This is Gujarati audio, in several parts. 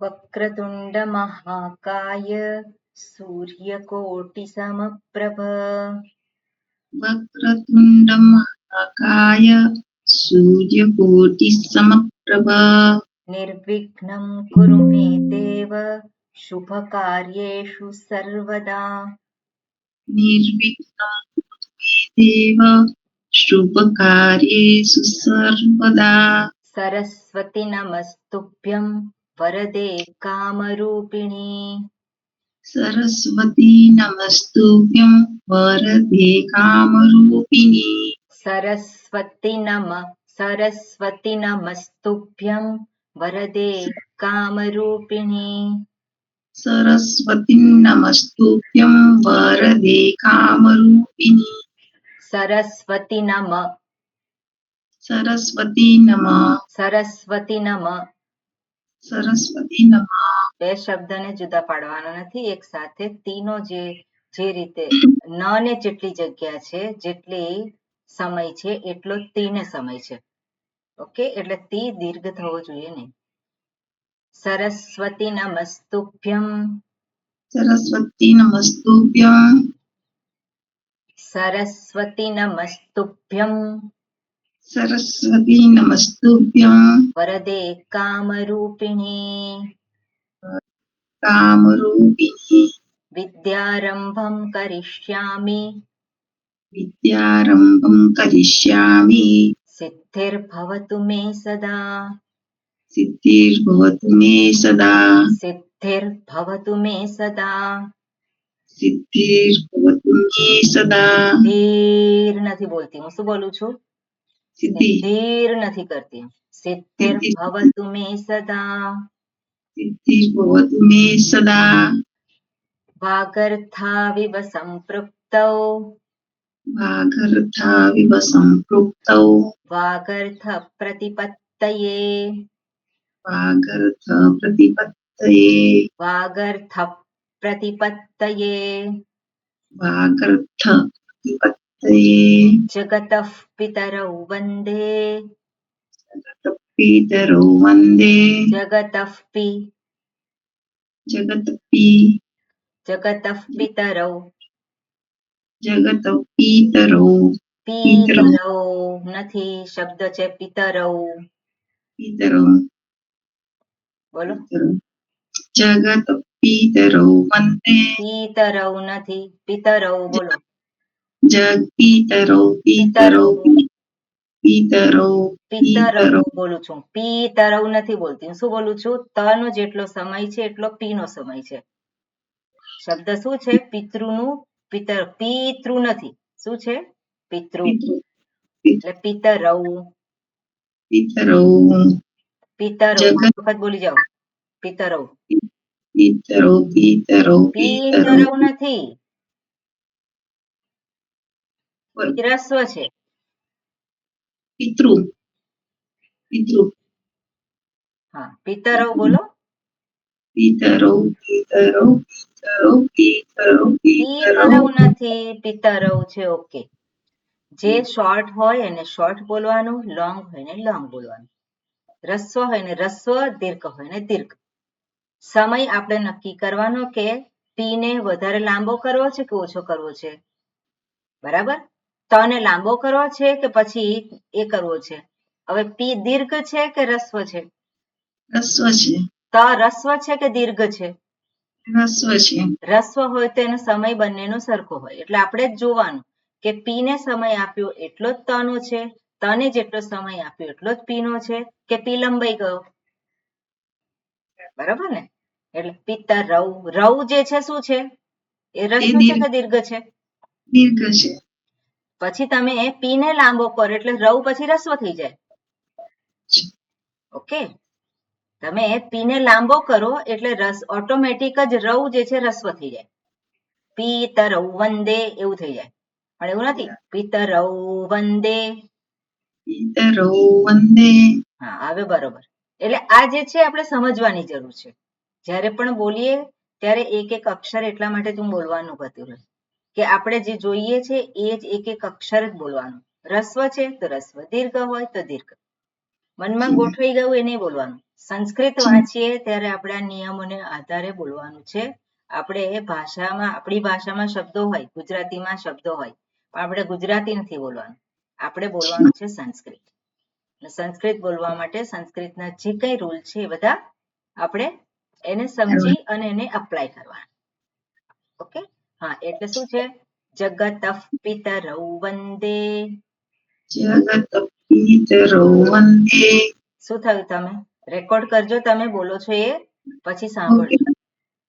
વક્રતુંડ મહાકાય સૂર્યકોટિસમપ્રભ વક્રતુંડ મહાકાય સૂર્યકોટિસમપ્રભ નિર્વિઘ્नं કુરુ મે દેવ શુભકાર્યેષુ સર્વદા નિર્વિઘ્नं કુરુ મે દેવ શુભકાર્યેષુ સર્વદા સરસ્વતી નમસ્તુભ્યં વરદે કામરૂપિણી સરસ્વતી નમસ્તુભ્યં વરદે કામરૂપિણી સરસ્વતી નમસ્તુભ્યં વરદે કામરૂપિણી સરસ્વતી નમસ્તુભ્યં વરદે કામરૂપિણી સરસ્વતી નમઃ બે શબ્દને જુદા પાડવાના નથી, એક સાથે તીનો જે રીતે ન ને જેટલી જગ્યા છે, જેટલી સમય છે એટલો તીને સમય છે. ઓકે, એટલે તી દીર્ઘ થવો જોઈએ નહીં. સરસ્વતી નમસ્તુભ્યં સરસ્વતી નમસ્તુભ્યં સરસ્વતી નમસ્તુભ્યં સરસ્વતી નમસ્તુભ્યં વરદે કામરૂપિણી કામરૂપિણી વિદ્યારંભં કરિષ્યામિ વિદ્યારંભં કરિષ્યામિ સિદ્ધિર્ભવતુ મે સદા સિદ્ધિર્ભવતુ મે સદા સિદ્ધિર્ભવતુ મે સદા સિદ્ધિર્ભવતુ મે સદા ધીર નથી બોલતી, હું શું બોલું છું? સિદ્ધિ ધીર નથી કરતી. સિદ્ધિર્ભવતુ મે સદા સિદ્ધિર્ભવતુ મે સદા વાગર્થાવિવ સંપૃક્તૌ વાગર્થાવિવ સંપૃક્તૌ વાગર્થ પ્રતિપત્તયે વાગર્થ પ્રતિપત્તયે વાગર્થ પ્રતિપત્તયે વાગર્થ પ્રતિપત્તયે જગતઃ પિતરૌ વંદે જગતપિતરૌ વંદે જગતઃ પિતરૌ પિતરૌ નથી, શબ્દ છે પિતરૌ. પિતરૌ બોલો. જગત પિતરૌ વંદે પિતરૌ નથી, પિતરૌ બોલો. પિતરૌ પિતરૌ પિતરૌ પિતરૌ બોલું છું, પિતરૌ નથી બોલતી. હું શું બોલું છું? તનો જેટલો સમય છે એટલો પીનો સમય છે. શબ્દ શું છે? પિતૃનું. પિતૃ નથી, શું છે? પિતૃ. એટલે પિતરૌ પિતરૌ વખત બોલી જાઓ. પિતરૌ પિતરૌ નથી, રસ્વ છે. પિતૃ હા, પિતરૌ બોલો. પિતરૌ નથી, પિતરૌ છે. ઓકે, જે શોર્ટ હોય એને શોર્ટ બોલવાનું, લોંગ હોય ને લોંગ બોલવાનું. રસ્વ હોય ને રસ્વ, દીર્ઘ હોય ને દીર્ઘ. સમય આપણે નક્કી કરવાનો કે પીને વધારે લાંબો કરવો છે કે ઓછો કરવો છે. બરાબર, તને લાંબો કરવો છે કે પછી એ કરવો છે. હવે પી દીર્ઘ છે કે રસ્વ છે? રસ્વ છે. ત રસ્વ છે કે દીર્ઘ છે? રસ્વ છે. રસ્વ હોય તો એનો સમય બંનેનો સરખો હોય, એટલે આપણે જ જોવાનું કે પીને સમય આપ્યો એટલો જ તનો છે, તને જેટલો સમય આપ્યો એટલો જ પીનો છે, કે પી લંબાઈ ગયો. બરાબર ને? એટલે પિતરૌ. રૌ જે છે શું છે? એ રસ્વ છે કે દીર્ઘ છે? દીર્ઘ છે. પછી તમે પીને લાંબો કરો એટલે રૌ પછી રસ્વ થઈ જાય. ઓકે, તમે પીને લાંબો કરો એટલે ઓટોમેટિક જ રૌ જે છે રસ્વ થઈ જાય. પિતરૌ વંદે એવું થઈ જાય, પણ એવું નથી. પિતરૌ વંદે. હા, હવે બરોબર. એટલે આ જે છે આપણે સમજવાની જરૂર છે. જ્યારે પણ બોલીએ ત્યારે એક એક અક્ષર એટલા માટે હું બોલવાનું કહેતી હોય કે આપણે જે જોઈએ છે એ જ એક એક અક્ષર જ બોલવાનું. રસ્વ છે તો રસ્વ, દીર્ઘ હોય તો દીર્ઘ. મનમાં ગોઠવાઈ ગયું એ નહીં બોલવાનું. સંસ્કૃત વાંચીએ ત્યારે આપણે આ નિયમોને આધારે બોલવાનું છે. આપણે આપણી ભાષામાં શબ્દો હોય, ગુજરાતીમાં શબ્દો હોય, પણ આપણે ગુજરાતી નથી બોલવાનું. આપણે બોલવાનું છે સંસ્કૃત. સંસ્કૃત બોલવા માટે સંસ્કૃતના જે કંઈ રૂલ છે એ બધા આપણે એને સમજી અને એને અપ્લાય કરવાના. ઓકે, હા, એટલે શું છે? જગત પિતરૌ વંદે. જગત પિતરૌ વંદે. શું થયું? તમે રેકોર્ડ કરજો, તમે બોલો છો એ પછી ઓકે. સાંભળજો.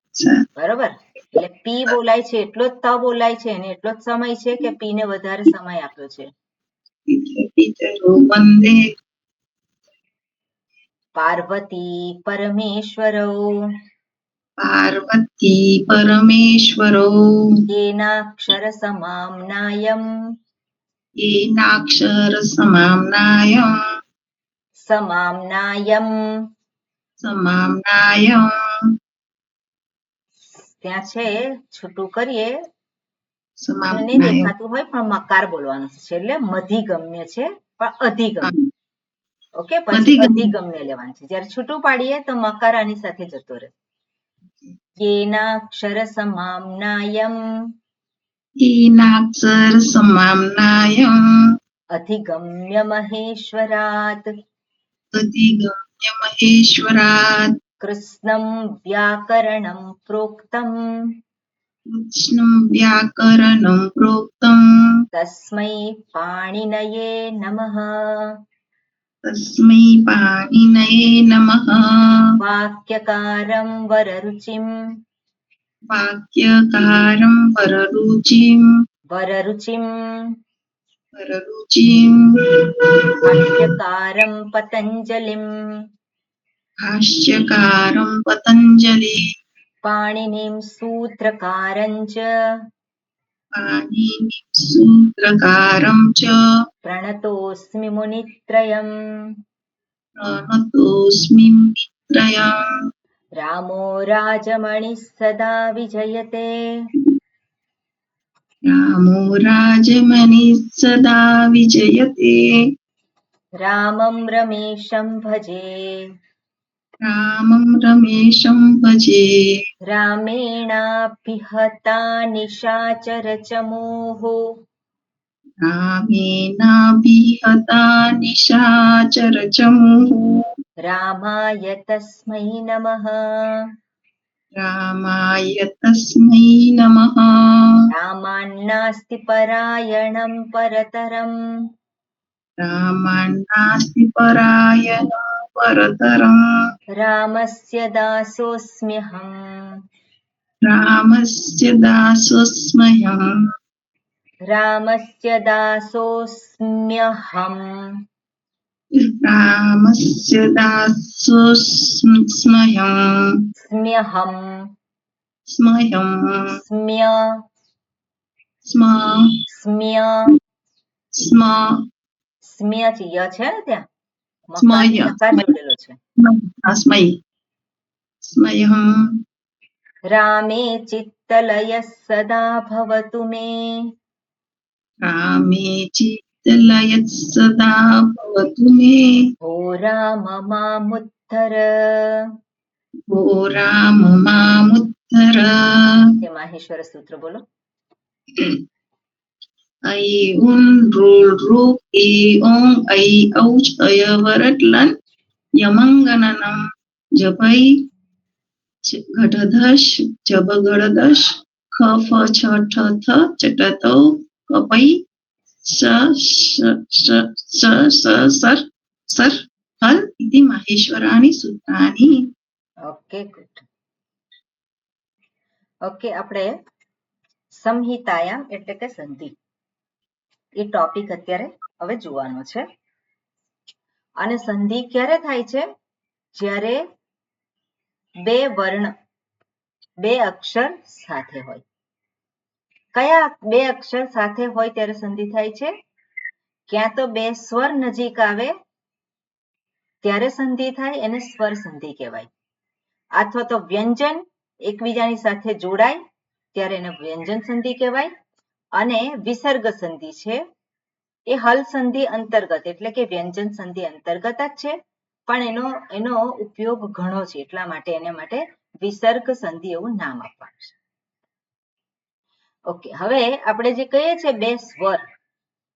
અચ્છા. બરોબર? એટલે પી બોલાય છે એટલો જ ત બોલાય છે અને એટલો જ સમય છે કે પી ને વધારે સમય આપ્યો છે. પિતરૌ વંદે. પાર્વતી પરમેશ્વરૌ. પાર્વતી પરમેશ્વરો. એનાક્ષર સમામ્નાયમ. એનાક્ષર સમામ્નાયમ. સમામ્નાયમ. સમામ્નાયમ. ત્યાં છે છૂટું કરીએ નહીં સમામ્નાયમ. દેખાતું હોય પણ મકાર બોલવાનું છે એટલે મધીગમ્ય છે પણ અધિગમ્ય. ઓકે, પછી અધિગમ્ય લેવાનું છે. જ્યારે છૂટું પાડીએ તો મકાર આની સાથે જતો રહે. એનાક્ષર સમામ્નાયમ. એનાક્ષર સમામ્નાયમ. અધિગમ્ય મહેશ્વરાત. અધિગમ્ય મહેશ્વરાત. કૃષ્ણં વ્યાકરણં પ્રોક્તમ. કૃષ્ણં વ્યાકરણં પ્રોક્તમ. તસ્મૈ પાણિનયે નમઃ. તસ્મૈ પાણિનયે નમઃ. વાક્યકારં વરરુચિં. વાક્યકારં વરરુચિં. વરરુચિં. વરરુચિં. ભાષ્યકારં પતંજલિં. ભાષ્યકારं પતંજલિ. પાણિનિં સૂત્રકારં ચ. પાણિનિં સૂત્રકારं ચ. પ્रणतोऽस्मि मुनित्रयम्. प्रणतोऽस्मि मुनित्रयम्. रामो राजमणिः सदा विजयते. रामो राजमणिः सदा विजयते. रामं रमेशं भजे. रामं रमेशं भजे. रामेणाभिहता निशाचरचमूः. रामेणाभिहता निशाचरचमूः. रामाय तस्मै नमः. रामाय तस्मै नमः. रामान्नास्ति परायणं परतरम्. रामान्नास्ति परायणं परतरम्. रामस्य दासोऽस्म्यहम्. रामस्य दासोऽस्म्यहम्. रामस्य दासोऽस्म्यहम्. रामस्य दासोऽस्म्यहम्. स्म्यहम्. स्म्यहम्. स्म्य. स्म. स्म्य. स्म. સ્મ્ય છે ય છે ને ત્યાં સ્મય. નકાર જોડેલો છે. સ્મય. સ્મયહम्. રામે ચિત્તલયः સદા ભવતુ મે. रामे चित्तलयः सदा भवतु मे. ઓ રામ મામુદ્ધર. ओ राम मामुद्धर. તે માહેશ્વર સૂત્ર બોલો. ऐ उन रूल रूप ए ओं ऐ औच अयवरटलन यमंगननम जपई घटधश जबगड़दश ख फ छ ठ थ चटतो कपई स स सर सर हल इति माहेश्वराणि सूत्राणि. Okay, good. ઓકે, આપણે સંહિતાયામ એટલે કે સંધિ એ ટોપિક અત્યારે હવે જોવાનો છે. અને સંધિ ક્યારે થાય છે? જ્યારે બે વર્ણ બે અક્ષર સાથે હોય. કયા બે અક્ષર સાથે હોય ત્યારે સંધિ થાય છે? ક્યાં તો બે સ્વર નજીક આવે ત્યારે સંધિ થાય, એને સ્વર સંધિ કહેવાય. અથવા તો વ્યંજન એકબીજાની સાથે જોડાય ત્યારે એને વ્યંજન સંધિ કહેવાય. અને વિસર્ગ સંધિ છે એ હલ સંધિ અંતર્ગત એટલે કે વ્યંજન સંધિ અંતર્ગત જ છે, પણ એનો ઉપયોગ ઘણો છે, એટલા માટે એને માટે વિસર્ગ સંધિ એવું નામ આપવાનું છે. ઓકે, હવે આપણે જે કહીએ છીએ બે સ્વર,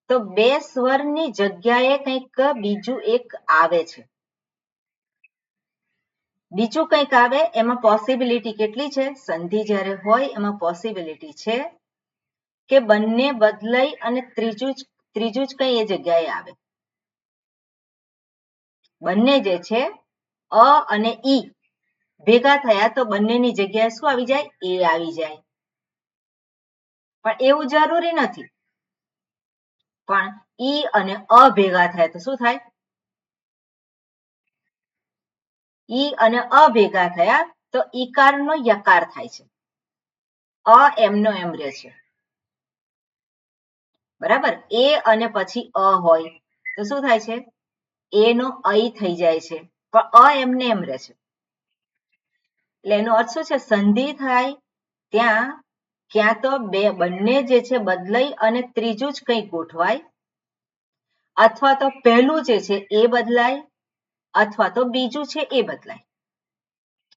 તો બે સ્વરની જગ્યાએ કંઈક બીજું એક આવે છે. બીજું કંઈક આવે એમાં પોસિબિલિટી કેટલી છે? સંધિ જ્યારે હોય એમાં પોસિબિલિટી છે કે બંને બદલાઈ અને ત્રીજું જ કઈ એ જગ્યાએ આવે. બંને જે છે અ અને ઈ ભેગા થયા તો બંનેની જગ્યાએ શું આવી જાય? એ આવી જાય. પણ એવું જરૂરી નથી. પણ ઈ અને અ ભેગા થાય તો શું થાય? ઈ અને અ ભેગા થયા તો ઈકારનો યકાર થાય છે. અ એમનો એમ રહે છે. બરાબર? એ અને પછી અ હોય તો શું થાય છે? એનો અઈ થઈ જાય છે, પણ અ એમને એમ રહે છે. એટલે એનો અર્થ શું છે? સંધિ થાય ત્યાં ક્યાં તો બંને જે છે બદલાઈ અને ત્રીજું જ કંઈક ગોઠવાય, અથવા તો પહેલું જે છે એ બદલાય, અથવા તો બીજું છે એ બદલાય.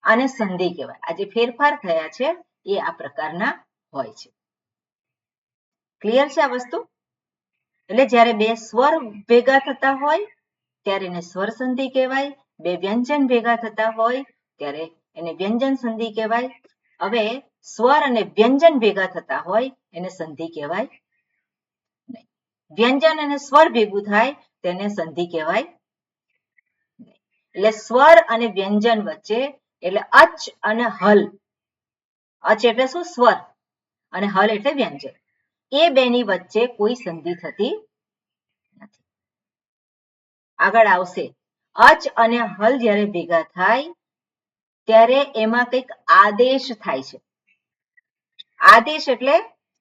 આને સંધિ કહેવાય. આ જે ફેરફાર થયા છે એ આ પ્રકારના હોય છે. ક્લિયર છે આ વસ્તુ? એટલે જ્યારે બે સ્વર ભેગા થતા હોય ત્યારે એને સ્વર સંધિ કહેવાય, બે વ્યંજન ભેગા થતા હોય ત્યારે એને વ્યંજન સંધિ કહેવાય. હવે સ્વર અને વ્યંજન ભેગા થતા હોય એને સંધિ કહેવાય નહીં. વ્યંજન અને સ્વર ભેગું થાય તેને સંધિ કહેવાય નહીં. એટલે સ્વર અને વ્યંજન વચ્ચે, એટલે અચ અને હલ, અચ એટલે શું? સ્વર, અને હલ એટલે વ્યંજન, એ બેની વચ્ચે કોઈ સંધિ થતી નથી. આગળ આવશે અચ અને હલ જ્યારે ભેગા થાય ત્યારે એમાં કંઈક આદેશ થાય છે. આદેશ એટલે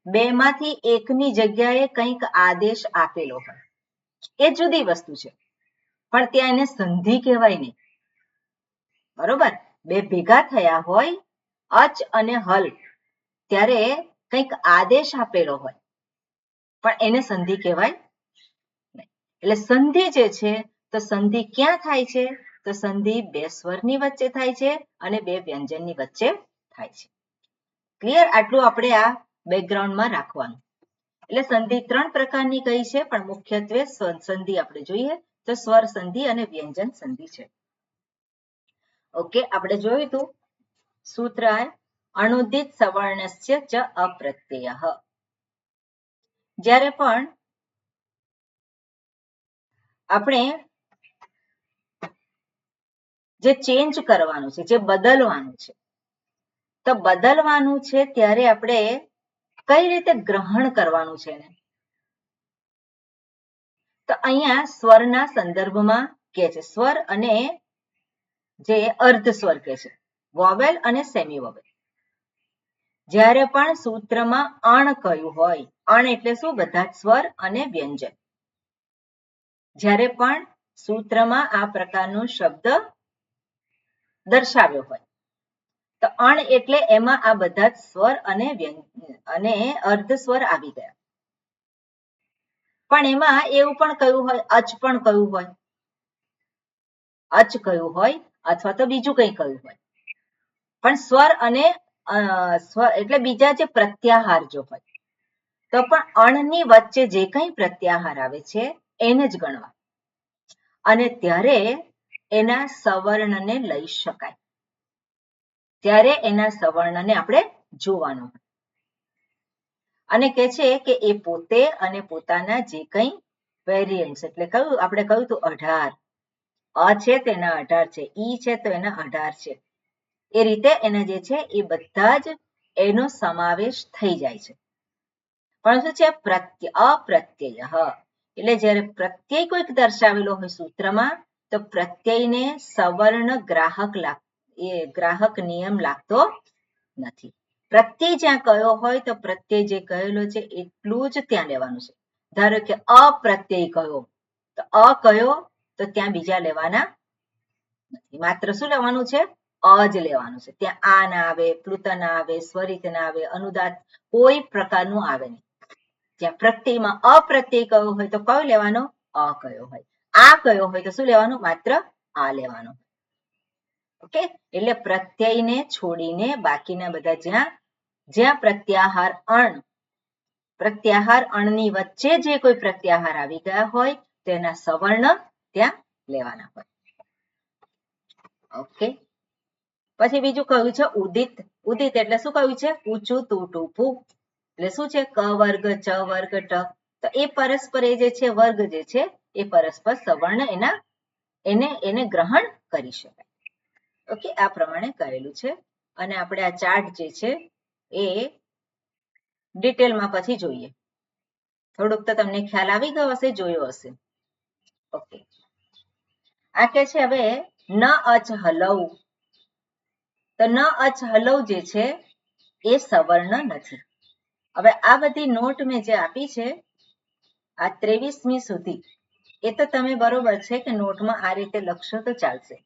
બેમાંથી એકની જગ્યાએ કંઈક આદેશ આપેલો હોય, એ જુદી વસ્તુ છે, પણ ત્યાં એને સંધિ કહેવાય નહીં. બરોબર? બે ભેગા થયા હોય અચ અને હલ ત્યારે કંઈક આદેશ આપેલો હોય, પણ એને સંધિ કહેવાય નહીં. એટલે સંધિ જે છે તો સંધિ ક્યાં થાય છે? તો સંધિ બે સ્વરની વચ્ચે થાય છે અને બે વ્યંજનની વચ્ચે થાય છે. ક્લિયર? આટલું આપણે આ બેકગ્રાઉન્ડમાં રાખવાનું. એટલે સંધિ ત્રણ પ્રકારની કઈ છે, પણ મુખ્યત્વે સંધિ આપણે જોઈએ તો સ્વર સંધિ અને વ્યંજન સંધિ છે. ઓકે, આપણે જોયું હતું સૂત્ર અણુદિત સવર્ણસ્ય ચ અપ્રત્યયઃ. જ્યારે પણ આપણે જે ચેન્જ કરવાનું છે, જે બદલવાનું છે, તો બદલવાનું છે ત્યારે આપણે કઈ રીતે ગ્રહણ કરવાનું છે એને? તો અહીંયા સ્વરના સંદર્ભમાં કે છે, સ્વર અને જે અર્ધ સ્વર કે છે, વોવેલ અને સેમી વોવેલ. જ્યારે પણ સૂત્રમાં અણ કયું હોય, અણ એટલે શું? બધા જ સ્વર અને વ્યંજન. જ્યારે પણ સૂત્રમાં આ પ્રકારનો શબ્દ દર્શાવ્યો હોય તો અણ એટલે એમાં આ બધા જ સ્વર અને અર્ધ સ્વર આવી ગયા. પણ એમાં એવું પણ કયું હોય, અચ પણ કયું હોય, અચ કયું હોય અથવા તો બીજું કંઈ કયું હોય, પણ સ્વર અને એટલે બીજા જે પ્રત્યાહાર જો હોય તો પણ અણની વચ્ચે જે કંઈ પ્રત્યાહાર આવે છે એને જ ગણવા, અને ત્યારે એના સવર્ણને લઈ શકાય, ત્યારે એના સવર્ણને આપણે જોવાનું. અને કે છે કે એ પોતે અને પોતાના જે કંઈ વેરિયન્ટ્સ, એટલે કયું આપણે કહ્યું તો 18, અ છે તેના 18 છે, ઈ છે તો એના 18 છે, એ રીતે એના જે છે એ બધા જ એનો સમાવેશ થઈ જાય છે. પણ શું છે? અપ્રત્યય. એટલે જ્યારે પ્રત્યય કોઈક દર્શાવેલો હોય સૂત્રમાં તો પ્રત્યયને સવર્ણ ગ્રાહક નિયમ લાગતો નથી. પ્રત્યય જ્યાં કયો હોય તો પ્રત્યય જે કહેલો છે એટલું જ ત્યાં લેવાનું છે. ધારો કે અપ્રત્યય કયો, તો અ કયો તો ત્યાં બીજા લેવાના નથી, માત્ર શું લેવાનું છે? અ જ લેવાનું છે. ત્યાં આ ના આવે, પ્લુત ના આવે, સ્વરિત ના આવે, અનુદાત કોઈ પ્રકારનું આવે નહીં. જ્યાં પ્રત્યયમાં અપ્રત્યય કયો હોય તો કયો લેવાનો? અ કયો હોય. આ કયો હોય તો શું લેવાનું? માત્ર આ લેવાનો. ઓકે, એટલે પ્રત્યયને છોડીને બાકીના બધા જ્યાં પ્રત્યાહાર અણની વચ્ચે જે કોઈ પ્રત્યાહાર આવી ગયા હોય તેના સવર્ણ ત્યાં લેવાના હોય. ઓકે, પછી બીજું કયું છે? ઉદિત. ઉદિત એટલે શું કહ્યું છે? ઊંચું ટૂંટું ભૂ. એટલે શું છે? ક વર્ગ, ચ વર્ગ, ટ. તો એ પરસ્પર એ જે છે વર્ગ જે છે એ પરસ્પર સવર્ણ એને ગ્રહણ કરી શકાય. ઓકે, આ પ્રમાણે કરેલું છે અને આપણે આ ચાર્ટ જે છે એ ડિટેલમાં પછી જોઈએ. થોડુંક તો તમને ખ્યાલ આવી ગયો હશે, જોયો હશે. ઓકે, આ કે છે હવે ન અચ હલવ. તો ન અચ હલવ જે છે એ સવર્ણ નથી. હવે આ બધી નોટ મેં જે આપી છે આ 23મી સુધી એ તો તમે બરોબર છે કે નોટમાં આ રીતે લખશો તો ચાલશે,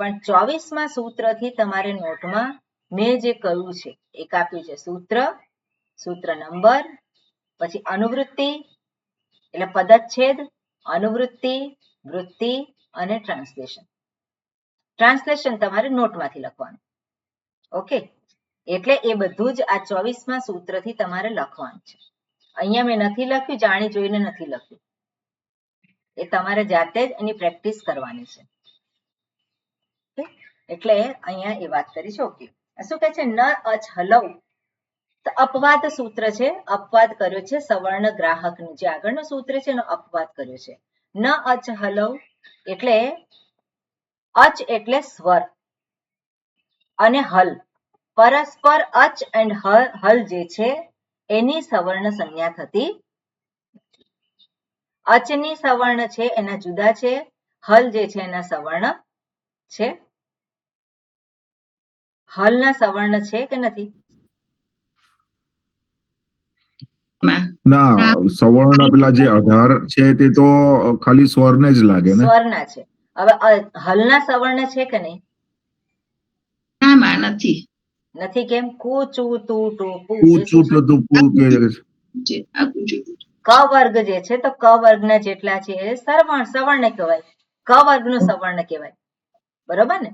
પણ 24મા સૂત્રથી તમારે નોટમાં મેં જે કહ્યું છે એક આપ્યું છે સૂત્ર નંબર, પછી અનુવૃત્તિ એટલે પદચ્છેદ, અનુવૃત્તિ, વૃત્તિ અને ટ્રાન્સલેશન તમારે નોટમાંથી લખવાનું. ઓકે, એટલે એ બધું જ આ 24મા સૂત્રથી તમારે લખવાનું છે. અહીંયા મેં નથી લખ્યું, જાણી જોઈને નથી લખ્યું. એ તમારે જાતે જ એની પ્રેક્ટિસ કરવાની છે. એટલે અહીંયા એ વાત કરી છે. ઓકે, શું કહે છે? ન અચ હલવ. તો અપવાદ સૂત્ર છે, અપવાદ કર્યો છે સવર્ણ ગ્રાહકનું. જે આગળનું સૂત્ર છે એનો અપવાદ કર્યો છે. ન અચ હલવ એટલે અચ એટલે સ્વર અને હલ પરસ્પર અચ એન્ડ હલ જે છે એની સવર્ણ સંજ્ઞા થતી. અચની સવર્ણ છે એના જુદા છે, હલ જે છે એના સવર્ણ છે. હલના સવર્ણ છે કે નથી? ના, સવર્ણ પેલા જે 18 છે તે તો ખાલી સ્વરને જ લાગે ને? સ્વરના છે. હવે હલના સવર્ણ છે કે નહીં? ના માં નથી. નથી. કેમ? કુ ચુ તુ ટુ પુ. ઊંચું તો તું પૂ કે જે આખું છે. ક વર્ગ જે છે તો ક વર્ગના જેટલા છે એ સવર્ણ કહેવાય. ક વર્ગનું સવર્ણ કહેવાય. બરોબર ને?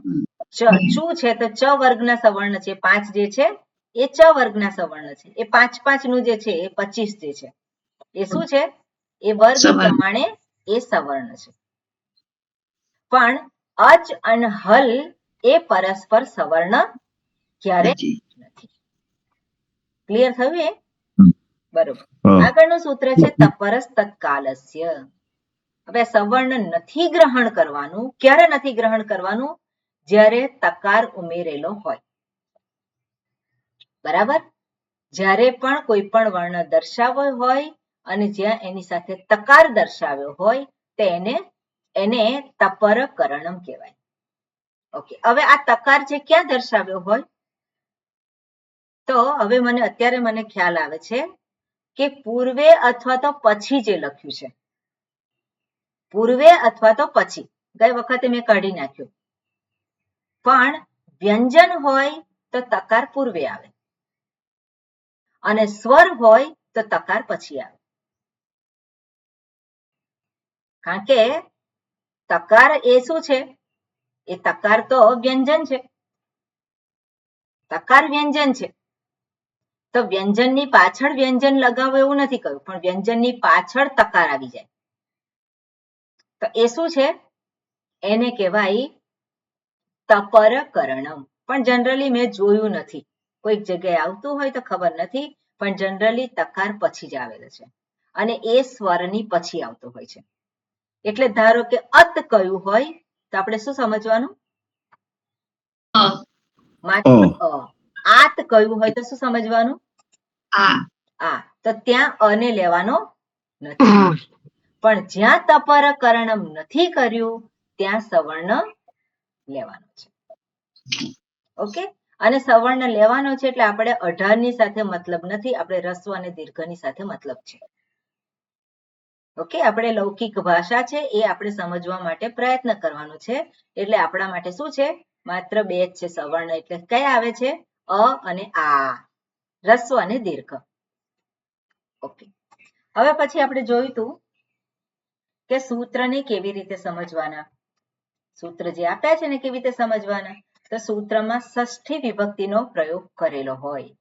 ચુ છે તો ચ વર્ગના સવર્ણ છે. 5 જે છે એ ચ વર્ગના સવર્ણ છે. એ 5 નું જે છે એ 25 જે છે એ શું છે? એ વર્ગ પ્રમાણે એ સવર્ણ છે. પણ અચ અને હલ એ પરસ્પર સવર્ણ ક્યારે નથી. ક્લિયર થયું એ? બરોબર. આગળનું સૂત્ર છે તપરસ તત્કાલસ્ય. હવે સવર્ણ નથી ગ્રહણ કરવાનું. ક્યારે નથી ગ્રહણ કરવાનું? જ્યારે તકાર ઉમેરેલો હોય. બરાબર? જ્યારે પણ કોઈ પણ વર્ણ દર્શાવ્યો હોય અને જ્યાં એની સાથે તકાર દર્શાવ્યો હોય તો એને તપરકરણમ કહેવાય. ઓકે, હવે આ તકાર જે ક્યાં દર્શાવ્યો હોય તો હવે અત્યારે મને ખ્યાલ આવે છે કે પૂર્વે અથવા તો પછી જે લખ્યું છે, પૂર્વે અથવા તો પછી. ગઈ વખતે મેં કાઢી નાખ્યું. પણ વ્યંજન હોય તો તકાર પૂર્વે આવે અને સ્વર હોય તો તકાર પછી આવે. કારણ કે તકાર એ શું છે? એ તકાર તો વ્યંજન છે. તકાર વ્યંજન છે તો વ્યંજનની પાછળ વ્યંજન લગાવો એવું નથી કહ્યું, પણ વ્યંજનની પાછળ તકાર આવી જાય તો એ શું છે? એને કહેવાય તપરકરણમ. પણ જનરલી મેં જોયું નથી. કોઈક જગ્યાએ આવતું હોય તો ખબર નથી, પણ જનરલી તકાર પછી જ આવેલો છે અને એ સ્વરની પછી આવતો હોય છે. એટલે ધારો કે અત કયું હોય તો આપણે શું સમજવાનું? માત્ર આત કયું હોય તો શું સમજવાનું? આ. તો ત્યાં અને લેવાનો નથી. પણ જ્યાં તપરકરણમ નથી કર્યું ત્યાં સવર્ણ લેવાનો છે. ઓકે, અને સવર્ણ લેવાનો છે એટલે આપણે 18 ની સાથે મતલબ નથી, આપણે રસ્વ અને દીર્ઘની સાથે મતલબ છે. ઓકે, આપણે લૌકિક ભાષા છે એ આપણે સમજવા માટે પ્રયત્ન કરવાનો છે. એટલે આપણા માટે શું છે? માત્ર 2 જ છે સવર્ણ. એટલે કયા આવે છે? અ અને આ, રસ્વ અને દીર્ઘ. ઓકે, હવે પછી આપણે જોયું હતું કે સૂત્રને કેવી રીતે સમજવાના. સૂત્ર જે આપ્યા છે ને કેવી રીતે સમજવાના, તો સૂત્રમાં ષષ્ઠી વિભક્તિનો પ્રયોગ કરેલો હોય.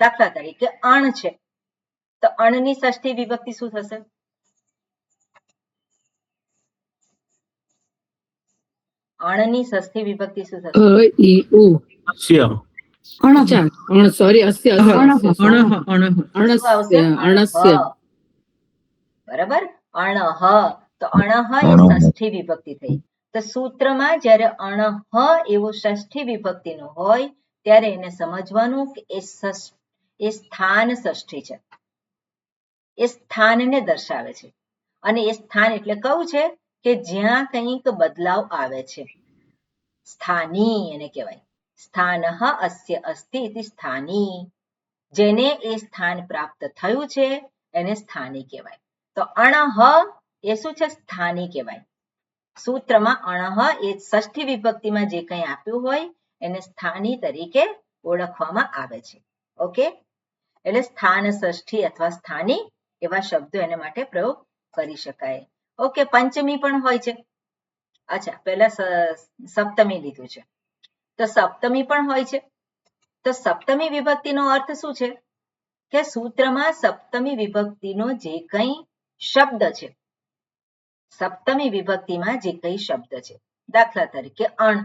દાખલા તરીકે અણ છે, તો અણની ષષ્ઠી વિભક્તિ શું થશે? અણની ષષ્ઠી વિભક્તિ શું થશે? બરાબર, અણહ. તો અણહ એ ષષ્ઠી વિભક્તિ થઈ. તો સૂત્રમાં જ્યારે અણહ એવો ષષ્ઠી વિભક્તિનો હોય ત્યારે એને સમજવાનું કે એ સ્થાન ષષ્ઠી છે, એ સ્થાનને દર્શાવે છે. અને એ સ્થાન એટલે કહું છે કે જ્યાં કંઈક બદલાવ આવે છે. સ્થાની એને કહેવાય. સ્થાનઃ અસ્ય અસ્તિ ઇતિ સ્થાની. જેને એ સ્થાન પ્રાપ્ત થયું છે એને સ્થાની કહેવાય. તો અણહ એ શું છે? સ્થાની કહેવાય. સૂત્રમાં અણહ એ ષષ્ઠી વિભક્તિમાં જે કંઈ આપ્યું હોય એને સ્થાની તરીકે ઓળખવામાં આવે છે. ઓકે, એટલે સ્થાન ષષ્ઠી અથવા સ્થાની એવા શબ્દો એને માટે પ્રયોગ કરી શકાય. ઓકે, પંચમી પણ હોય છે. અચ્છા, પહેલા સપ્તમી લીધું છે, તો સપ્તમી પણ હોય છે. તો સપ્તમી વિભક્તિનો અર્થ શું છે કે સૂત્રમાં સપ્તમી વિભક્તિનો જે કંઈ શબ્દ છે, સપ્તમી વિભક્તિમાં જે કંઈ શબ્દ છે, દાખલા તરીકે અણ,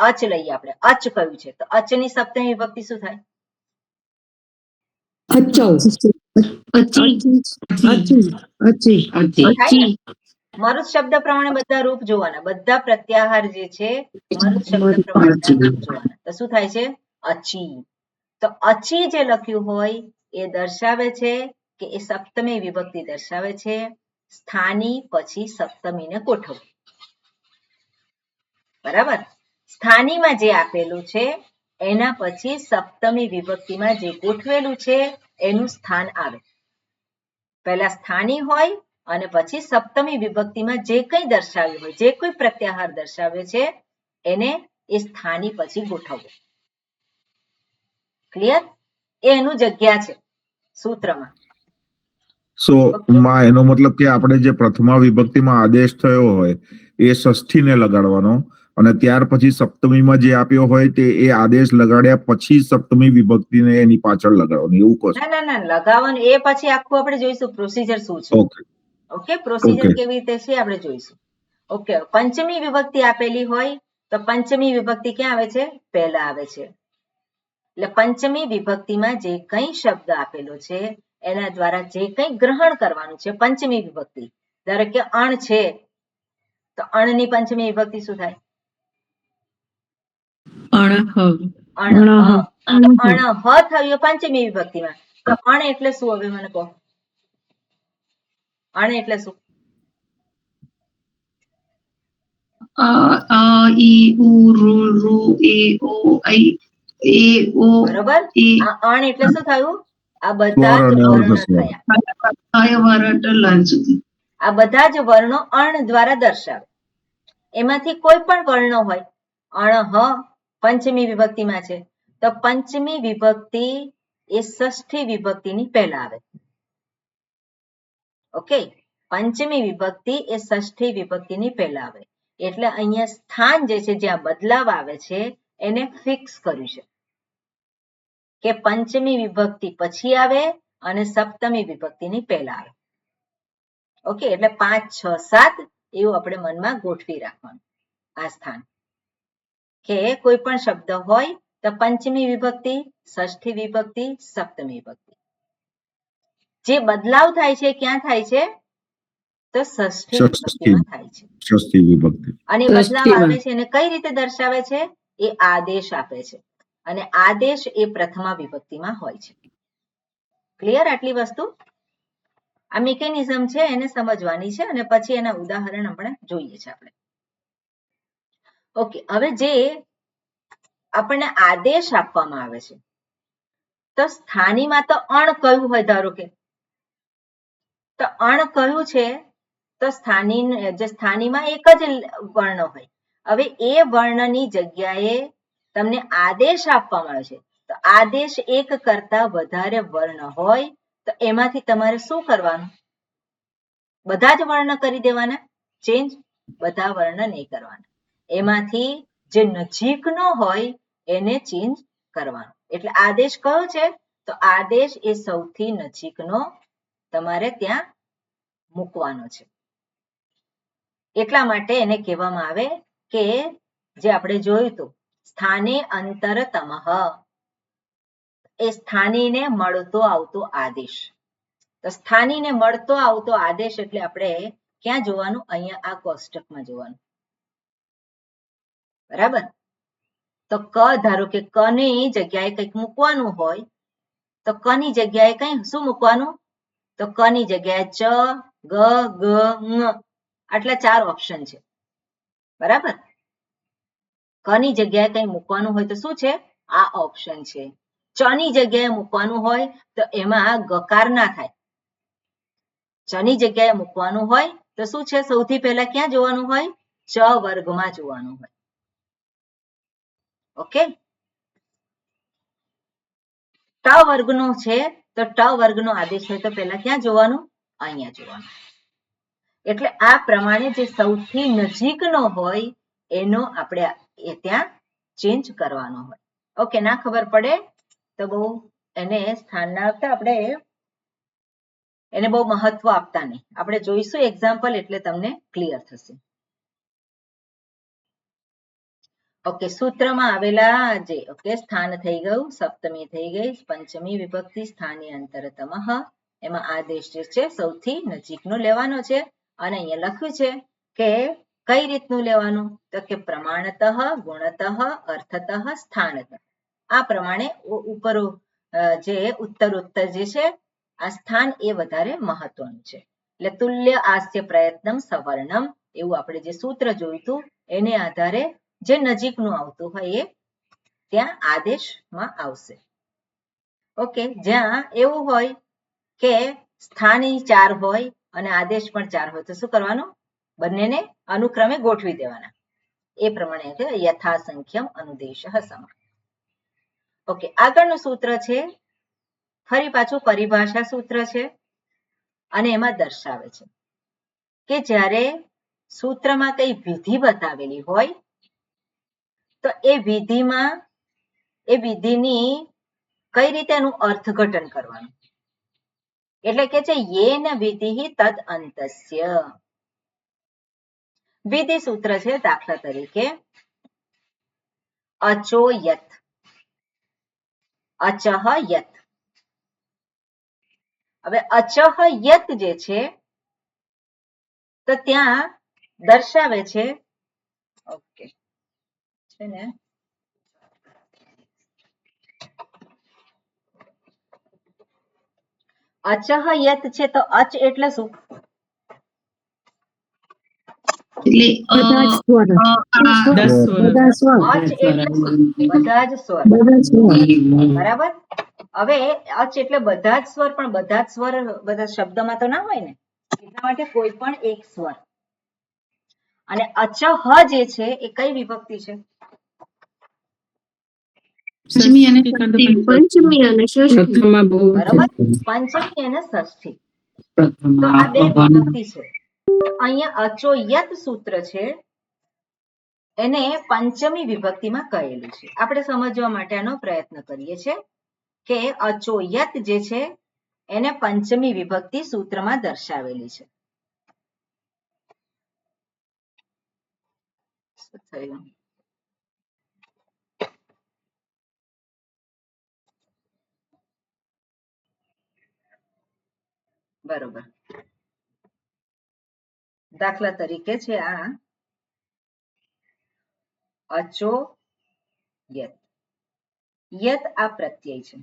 અચ લઈએ આપણે. અચ કયું છે? તો અચની સપ્તમી વિભક્તિ શું થાય? મરુત શબ્દ પ્રમાણે બધા રૂપ જોવાના, બધા પ્રત્યાહાર જે છે મરુત શબ્દ પ્રમાણેના રૂપ જોવાના. તો શું થાય છે? અચી. તો અચી જે લખ્યું હોય એ દર્શાવે છે કે એ સપ્તમી વિભક્તિ દર્શાવે છે. સ્થાની પછી સપ્તમીને ગોઠવવું. બરાબર, સ્થાનીમાં જે આપેલું છે એના પછી સપ્તમી વિભક્તિમાં જે ગોઠવેલું છે એનું સ્થાન આવે. પહેલા સ્થાની હોય અને પછી સપ્તમી વિભક્તિમાં જે કંઈ દર્શાવ્યું હોય, જે કોઈ પ્રત્યાહાર દર્શાવ્યો છે એને એ સ્થાની પછી ગોઠવવું. ક્લિયર? એનું જગ્યા છે સૂત્રમાં. સો માં એનો મતલબ કે આપણે જે પ્રથમા વિભક્તિમાં આદેશ થયો હોય એ ષષ્ઠીને લગાડવાનો અને ત્યાર પછી સપ્તમીમાં જે આપ્યો હોય તે એ આદેશ લગાડ્યા પછી સપ્તમી વિભક્તિને એની પાછળ લગાડવાની, એવું કહો? ના ના ના, લગાવવાનું એ પછી આખું આપણે જોઈશું પ્રોસીજર શું છે. ઓકે ઓકે, પ્રોસીજર કેવી રીતે છે આપણે જોઈશું. ઓકે, પંચમી વિભક્તિ આપેલી હોય તો પંચમી વિભક્તિ ક્યાં આવે છે? પહેલા આવે છે. એટલે પંચમી વિભક્તિમાં જે કંઈ શબ્દ આપેલો છે એના દ્વારા જે કંઈ ગ્રહણ કરવાનું છે પંચમી વિભક્તિ. ધારો કે અણ છે તો અણની પંચમી વિભક્તિ શું થાય? અણહ. અણહ થયું પંચમી વિભક્તિમાં. તો અણ એટલે શું? હવે મને કહો, અણ એટલે શું? બરોબર, આ અણ એટલે શું થયું? આ બધા જ વર્ણ થયા. આ બધા જ વર્ણો અણ દ્વારા દર્શાવે. એમાંથી કોઈ પણ વર્ણો હોય, અણહ પંચમી વિભક્તિમાં છે તો પંચમી વિભક્તિ એ ષષ્ઠી વિભક્તિની પહેલા આવે. ઓકે, પંચમી વિભક્તિ એ ષષ્ઠી વિભક્તિની પહેલા આવે. એટલે અહીંયા સ્થાન જે છે જ્યાં બદલાવ આવે છે એને ફિક્સ કર્યું છે કે પંચમી વિભક્તિ પછી આવે અને સપ્તમી વિભક્તિની પહેલા આવે. ઓકે, એટલે 5, 6, 7 એવું આપણે મનમાં ગોઠવી રાખવાનું આ સ્થાન. કે કોઈ પણ શબ્દ હોય તો પંચમી વિભક્તિ, ષષ્ઠી વિભક્તિ, સપ્તમી વિભક્તિ. જે બદલાવ થાય છે ક્યાં થાય છે? તો ષષ્ઠી વિભક્તિમાં થાય છે. ષષ્ઠી વિભક્તિ. અને બદલાવ આવે છે એને કઈ રીતે દર્શાવે છે? એ આદેશ આપે છે અને આદેશ એ પ્રથમા વિભક્તિમાં હોય છે. ક્લિયર? આટલી વસ્તુ આ મિકેનિઝમ છે એને સમજવાની છે અને પછી એના ઉદાહરણ આપણે જોઈએ છે આપણે. ઓકે, હવે જે આપણને આદેશ આપવામાં આવે છે તો સ્થાનીમાં તો અણ કયું હોય? ધારો કે તો અણ કયું છે તો સ્થાનીમાં એક જ વર્ણ હોય. હવે એ વર્ણની જગ્યાએ તમને આદેશ આપવામાં આવે છે તો તો આદેશ એક કરતા વધારે વર્ણ હોય તો એમાંથી તમારે શું કરવાનું? બધા જ વર્ણ કરી દેવાના ચેન્જ? બધા વર્ણ નહીં કરવાના. એમાંથી જે નજીકનો હોય એને ચેન્જ કરવાનો. એટલે આદેશ કયો છે? તો આદેશ એ સૌથી નજીકનો તમારે ત્યાં મૂકવાનો છે. એટલા માટે એને કહેવામાં આવે કે જે આપણે જોયું હતું સ્થાને અંતરતમઃ, એ સ્થાનીને મળતો આવતો આદેશ. તો સ્થાનીને મળતો આવતો આદેશ એટલે આપણે ક્યાં જોવાનું? અહીંયા આ કોષ્ટકમાં જોવાનું. બરાબર? તો ક ધારો કે ક ની જગ્યાએ કંઈક મૂકવાનું હોય તો ક ની જગ્યાએ કઈ શું મૂકવાનું? તો ક ની જગ્યાએ ચ, ગ, ગ, ङ આટલા 4 ઓપ્શન છે. બરાબર? ક ની જગ્યાએ કઈ મૂકવાનું હોય તો શું છે? આ ઓપ્શન છે. ચ ની જગ્યાએ મૂકવાનું હોય તો એમાં ગકાર ના થાય. ચ ની જગ્યાએ મૂકવાનું હોય તો શું છે? સૌથી પહેલા ક્યાં જોવાનું હોય? ચ વર્ગમાં જોવાનું હોય. ઓકે? ટ વર્ગનો છે તો ટ વર્ગનો આદેશ હોય તો પહેલા ક્યાં જોવાનું? અહીંયા જોવાનું. એટલે આ પ્રમાણે જે સૌથી નજીકનો હોય એનો આપણે ત્યાં ચેન્જ કરવાનો હોય. ઓકે? ના ખબર પડે તો બહુ એને સ્થાન ના આપતા આપણે એને બહુ મહત્વ આપતા નહીં. આપણે જોઈશું એક્ઝામ્પલ એટલે તમને ક્લિયર થશે. ઓકે, સૂત્રમાં આવેલા જે ઓકે સ્થાન થઈ ગયું, સપ્તમી થઈ ગઈ, પંચમી વિભક્તિ સ્થાને અંતરતમઃ, એમાં આદેશ જે છે સૌથી નજીકનો લેવાનો છે. અને અહીંયા લખ્યું છે કે કઈ રીતનું લેવાનું? તો કે પ્રમાણતઃ, ગુણતઃ, અર્થતઃ, સ્થાનતઃ. આ પ્રમાણે ઉપર જે ઉત્તરોત્તર જે છે આ સ્થાન એ વધારે મહત્વનું છે. એટલે તુલ્ય આસ્ય પ્રયત્નમ સવર્ણમ એવું આપણે જે સૂત્ર જોયું હતું એને આધારે જે નજીકનું આવતું હોય એ ત્યાં આદેશમાં આવશે. ઓકે? જ્યાં એવું હોય કે સ્થાની 4 હોય અને આદેશ પણ 4 હોય તો શું કરવાનું? બંનેને અનુક્રમે ગોઠવી દેવાના. એ પ્રમાણે યથાસંખ્યમ અનુદેશઃ સમાન. ઓકે, આગળનું સૂત્ર છે ફરી પાછું પરિભાષા સૂત્ર છે અને એમાં દર્શાવે છે કે જ્યારે સૂત્રમાં કઈ વિધિ બતાવેલી હોય તો એ વિધિની કઈ રીતે એનું અર્થઘટન કરવાનું. એટલે કે છે યેન વિધિ તદ અંતસ્ય. વિધિ સૂત્ર છે દાખલા તરીકે અચો યત, અચહ યત. હવે અચહ યત જે છે તો ત્યાં દર્શાવે છે ઓકે છે ને અચહ યત છે તો અચ એટલે શું? એટલે બધા જ સ્વર. બધા સ્વર. અચ એટલે શું? બધા જ સ્વર. બધા સ્વર. બરાબર? હવે અચ એટલે બધા જ સ્વર, પણ બધા જ સ્વર બધા શબ્દમાં તો ના હોય ને. એટલા માટે કોઈ પણ એક સ્વર. અને અચહ જે છે એ કઈ વિભક્તિ છે? પંચમી અને ષષ્ઠી પંચમી અને ષષ્ઠી. બરાબર? પંચમી અને ષષ્ઠી. તો આ બે વિભક્તિ છે. અહીંયા અચો યત સૂત્ર છે એને પંચમી વિભક્તિમાં કહેલું છે. આપણે સમજવા માટે આનો પ્રયત્ન કરીએ છીએ કે અચો યત જે છે એને પંચમી વિભક્તિ સૂત્રમાં દર્શાવેલી છે. શું થયું? બરોબર. દાખલા તરીકે છે આ અચો યત. યત આ પ્રત્યય છે.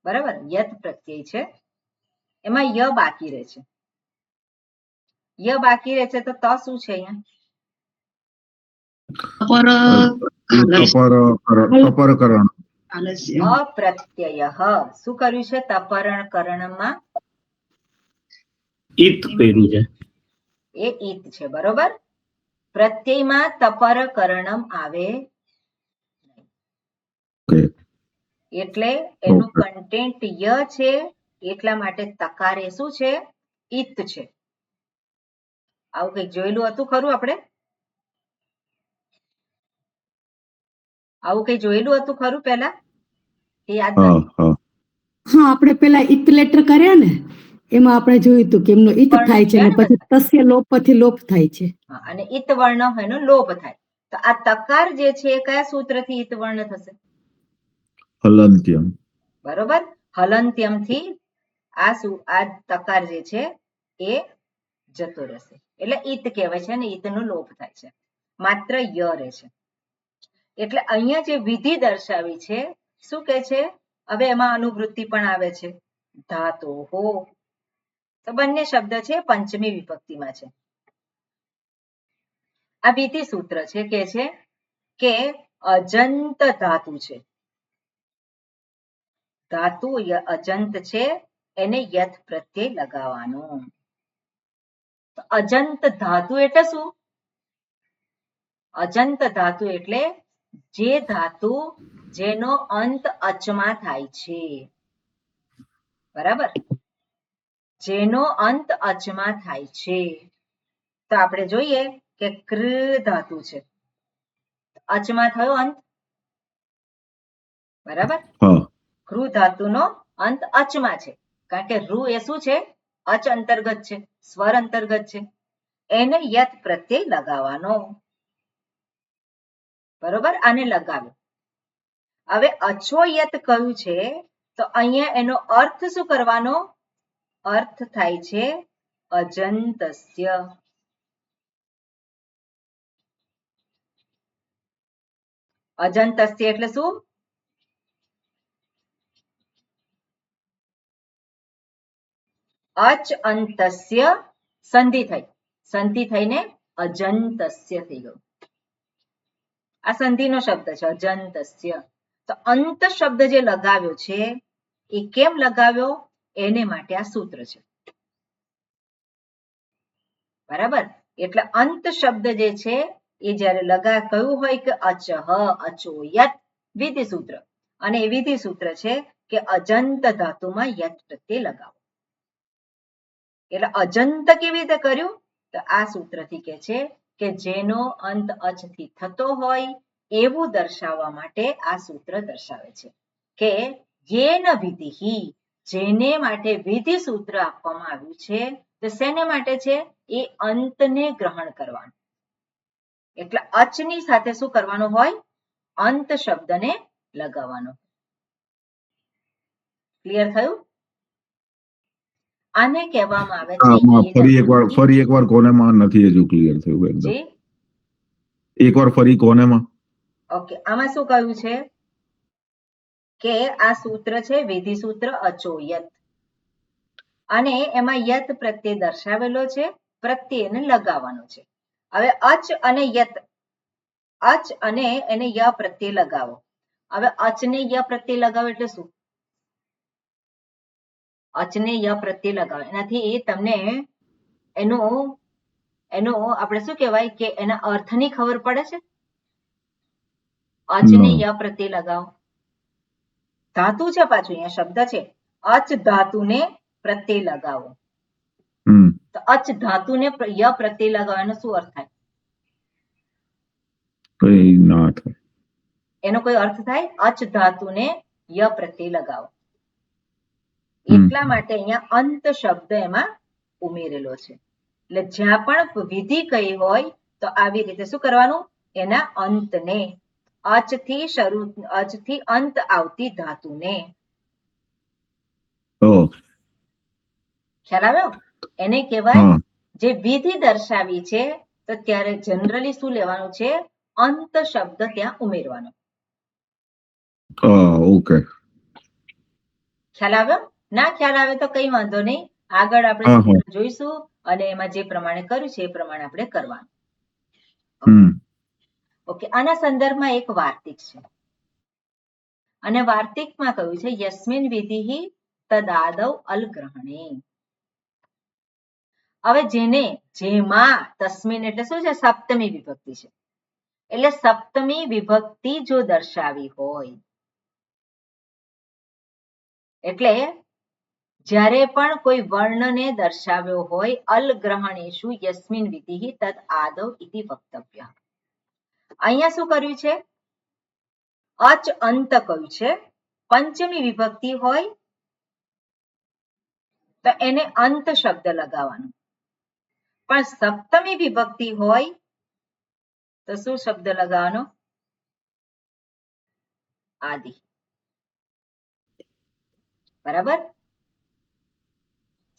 બરાબર? યત પ્રત્યય છે. એમાં ય બાકી રહે છે. ય બાકી રહે છે તો ત શું છે અહીંયા? તપરકરણ. અપ્રત્યય. શું કર્યું છે? તપરકરણમાં ઈત કર્યું છે. એ ઈત છે. બરોબર? પ્રત્યયમાં તપરકરણમ આવે એટલે એનું Okay. કન્ટેન્ટ ય છે એટલા માટે તકાર એ શું છે ઈત છે. આવું કઈ જોયેલું હતું ખરું આપણે? આવું કઈ જોયેલું હતું ખરું પહેલા? એ યાદ હા નથી. હા હા આપણે પેલા ઈત લેટર કર્યા ને એમાં આપણે જોયું હતું કે એમનો ઈત પણ થાય છે ને યણ પછી તસ્ય લોપ પછી લોપ થાય છે. હા, અને ઈત વર્ણ હોય એનો લોપ થાય. તો આ તકાર જે છે એ કયા સૂત્રથી ઈત વર્ણ થશે? હલંત્યમ. બરોબર, હલંત્યમથી આ તકાર જે છે એ જતો રહેશે એટલે ઈત કહેવાય છે અને ઈતનો લોપ થાય છે, માત્ર ય રહે છે. એટલે અહીંયા જે વિધિ દર્શાવી છે શું કે છે? હવે એમાં અનુવૃત્તિ પણ આવે છે, ધાતોહો. તો બંને શબ્દ છે પંચમી વિભક્તિમાં છે. આ વિધિ સૂત્ર છે કે અજંત ધાતુ છે. ધાતુ અજંત છે એને યથ પ્રત્યય લગાવવાનું. અજંત ધાતુ એટલે શું? અજંત ધાતુ એટલે જે ધાતુ જેનો અંત અચમાં થાય છે. બરાબર, જેનો અંત અચમાં થાય છે. તો આપણે જોઈએ કે કૃ ધાતુ છે, અચમાં થયો અંત. બરાબર, હા કૃ ધાતુનો અંત અચમાં છે કારણ કે રૂ એ શું છે? અચ અંતર્ગત છે, સ્વર અંતર્ગત છે. એને યત પ્રત્યય લગાવવાનો. બરોબર, આને લગાવ્યો. હવે અછોયત કયું છે તો અહીંયા એનો અર્થ શું કરવાનો? અર્થ થાય છે અજંતસ્ય. અજંતસ્ય એટલે શું? અચ અંતસ્ય સંધિ થઈ, સંધિ થઈને અજંતસ્ય થઈ ગયું. આ સંધિનો શબ્દ છે અજંતસ્ય. તો અંત શબ્દ જે લગાવ્યો છે એ કેમ લગાવ્યો? એને માટે આ સૂત્ર છે. બરાબર, એટલે અંત શબ્દ જે છે એ જ્યારે કયું હોય કે અચહ અચોયત વિધિ સૂત્ર, અને એ વિધિ સૂત્ર છે કે અજંત ધાતુમાં યત પ્રત્યય લગાવો. એટલે અજંત કેવી રીતે કર્યું? તો આ સૂત્રથી કે છે કે જેનો અંત અચથી થતો હોય એવું દર્શાવવા માટે આ સૂત્ર દર્શાવે છે કે યેન વિધિ, જેને માટે વિધિ સૂત્ર આપવામાં આવ્યું છે. તો શેને માટે છે? એ અંતને ગ્રહણ કરવાનું. એટલે અચની સાથે શું કરવાનું હોય? અંત શબ્દને લગાવવાનો. ક્લિયર થયું? આને કહેવામાં આવે છે ફરી એકવાર કોનેમાં નથી હજુ ક્લિયર થયું એકદમ. જી એકવાર ફરી કોનેમાં? ઓકે, આમાં શું કહ્યું છે કે આ સૂત્ર છે વિધિ સૂત્ર અચોયત, અને એમાં યત પ્રત્યય દર્શાવેલો છે, પ્રત્યયને લગાવવાનો છે. હવે અચ અને યત, અચ અને એને ય પ્રત્યય લગાવો. હવે અચને ય પ્રત્યય લગાવો એટલે શું? અચને ય પ્રત્યય લગાવો એનાથી તમને એનો આપણે શું કહેવાય કે એના અર્થની ખબર પડે છે. અચને ય પ્રત્યય લગાવો, ધાતુ છે પાછું અહીંયા શબ્દ છે અચ ધાતુને પ્રત્યય લગાવો. તો અચ ધાતુને ય પ્રત્યય લગાવવાનો શું અર્થ થાય? કઈ ના થાય. એનો કોઈ અર્થ થાય? અચ ધાતુને ય પ્રત્યય લગાવો. એટલા માટે અહીંયા અંત શબ્દ એમાં ઉમેરેલો છે. એટલે જ્યાં પણ વિધિ કઈ હોય તો આવી રીતે શું કરવાનું? એના અંતને, અચથી અંત આવતી ધાતુને. ખ્યાલ આવ્યો? એને કહેવાય જે વિધિ દર્શાવી છે તો ત્યારે જનરલી શું લેવાનું છે? અંત શબ્દ ત્યાં ઉમેરવાનો. ઓકે, ખ્યાલ આવ્યો? ના ખ્યાલ આવે તો કઈ વાંધો નહીં, આગળ આપણે જોઈશું અને એમાં જે પ્રમાણે કર્યું છે એ પ્રમાણે આપણે કરવાનું. ઓકે, આના સંદર્ભમાં એક વાર્તિક છે અને વાર્તિકમાં કહ્યું છે યસ્મિન વિધિ તદાદૌ અલગ્રહણે. હવે જેમાં તસ્મિન એટલે શું છે? સપ્તમી વિભક્તિ છે. એટલે સપ્તમી વિભક્તિ જો દર્શાવી હોય એટલે જ્યારે પણ કોઈ વર્ણને દર્શાવ્યો હોય અલ ગ્રહણેષુ યસ્મિન વિધિ તદ આદૌ ઇતિ વક્તવ્ય. અહીંયા શું કર્યું છે? અચ અંત કહ્યું છે. પંચમી વિભક્તિ હોય તો એને અંત શબ્દ લગાવવાનો, પણ સપ્તમી વિભક્તિ હોય તો શું શબ્દ લગાવવાનો? આદિ. બરાબર?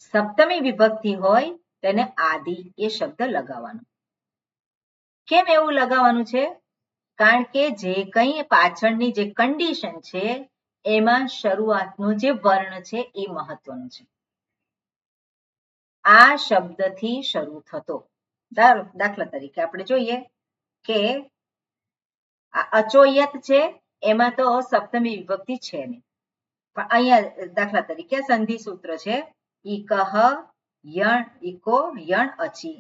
સપ્તમી વિભક્તિ હોય તેને આદિ એ શબ્દ લગાવવાનો. કેમ એવું લગાવવાનું છે? કારણ કે જે કંઈ પાછળની જે કન્ડિશન છે એમાં શરૂઆતનો જે વર્ણ છે એ મહત્વનો છે. આ શબ્દથી શરૂ થતો. દાખલા તરીકે આપણે જોઈએ કે આ અચોયત છે, એમાં તો સપ્તમી વિભક્તિ છે નહીં, પણ અહીંયા દાખલા તરીકે સંધિ સૂત્ર છે ઈકહ યણ ઈકો યણ અચી.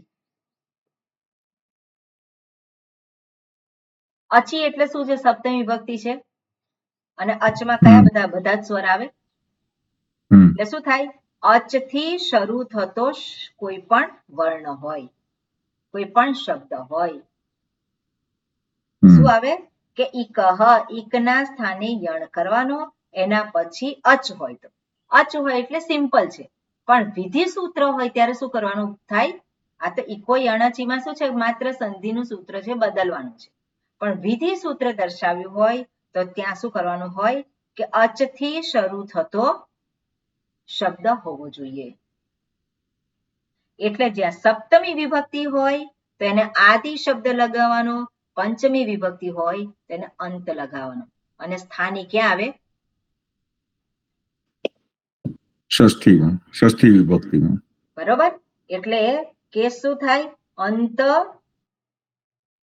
અચી એટલે શું છે? સપ્તમી વિભક્તિ છે અને અચમાં કયા બધા જ સ્વર આવે. એટલે શું થાય? અચ થી શરૂ થતો કોઈ પણ વર્ણ હોય, કોઈ પણ શબ્દ હોય, શું આવે કે ઈકહ, ઈકના સ્થાને યણ કરવાનો, એના પછી અચ હોય તો અચ હોય એટલે સિમ્પલ છે, પણ વિધિ સૂત્ર હોય ત્યારે શું કરવાનું થાય? આ તો ઈકો યણચીમાં શું છે? માત્ર સંધિનું સૂત્ર છે, બદલવાનું છે. પણ વિધિ સૂત્ર દર્શાવ્યું હોય તો ત્યાં શું કરવાનું હોય કે અચ થી શરૂ થતો શબ્દ હોવો જોઈએ. એટલે જ્યાં સપ્તમી વિભક્તિ હોય તો એને આદિ શબ્દ લગાવવાનો, પંચમી વિભક્તિ હોય તેને અંત લગાવવાનો, અને સ્થાની ક્યાં આવે? ષષ્ઠી વિભક્તિમાં. બરોબર? એટલે કેસ શું થાય? અંત,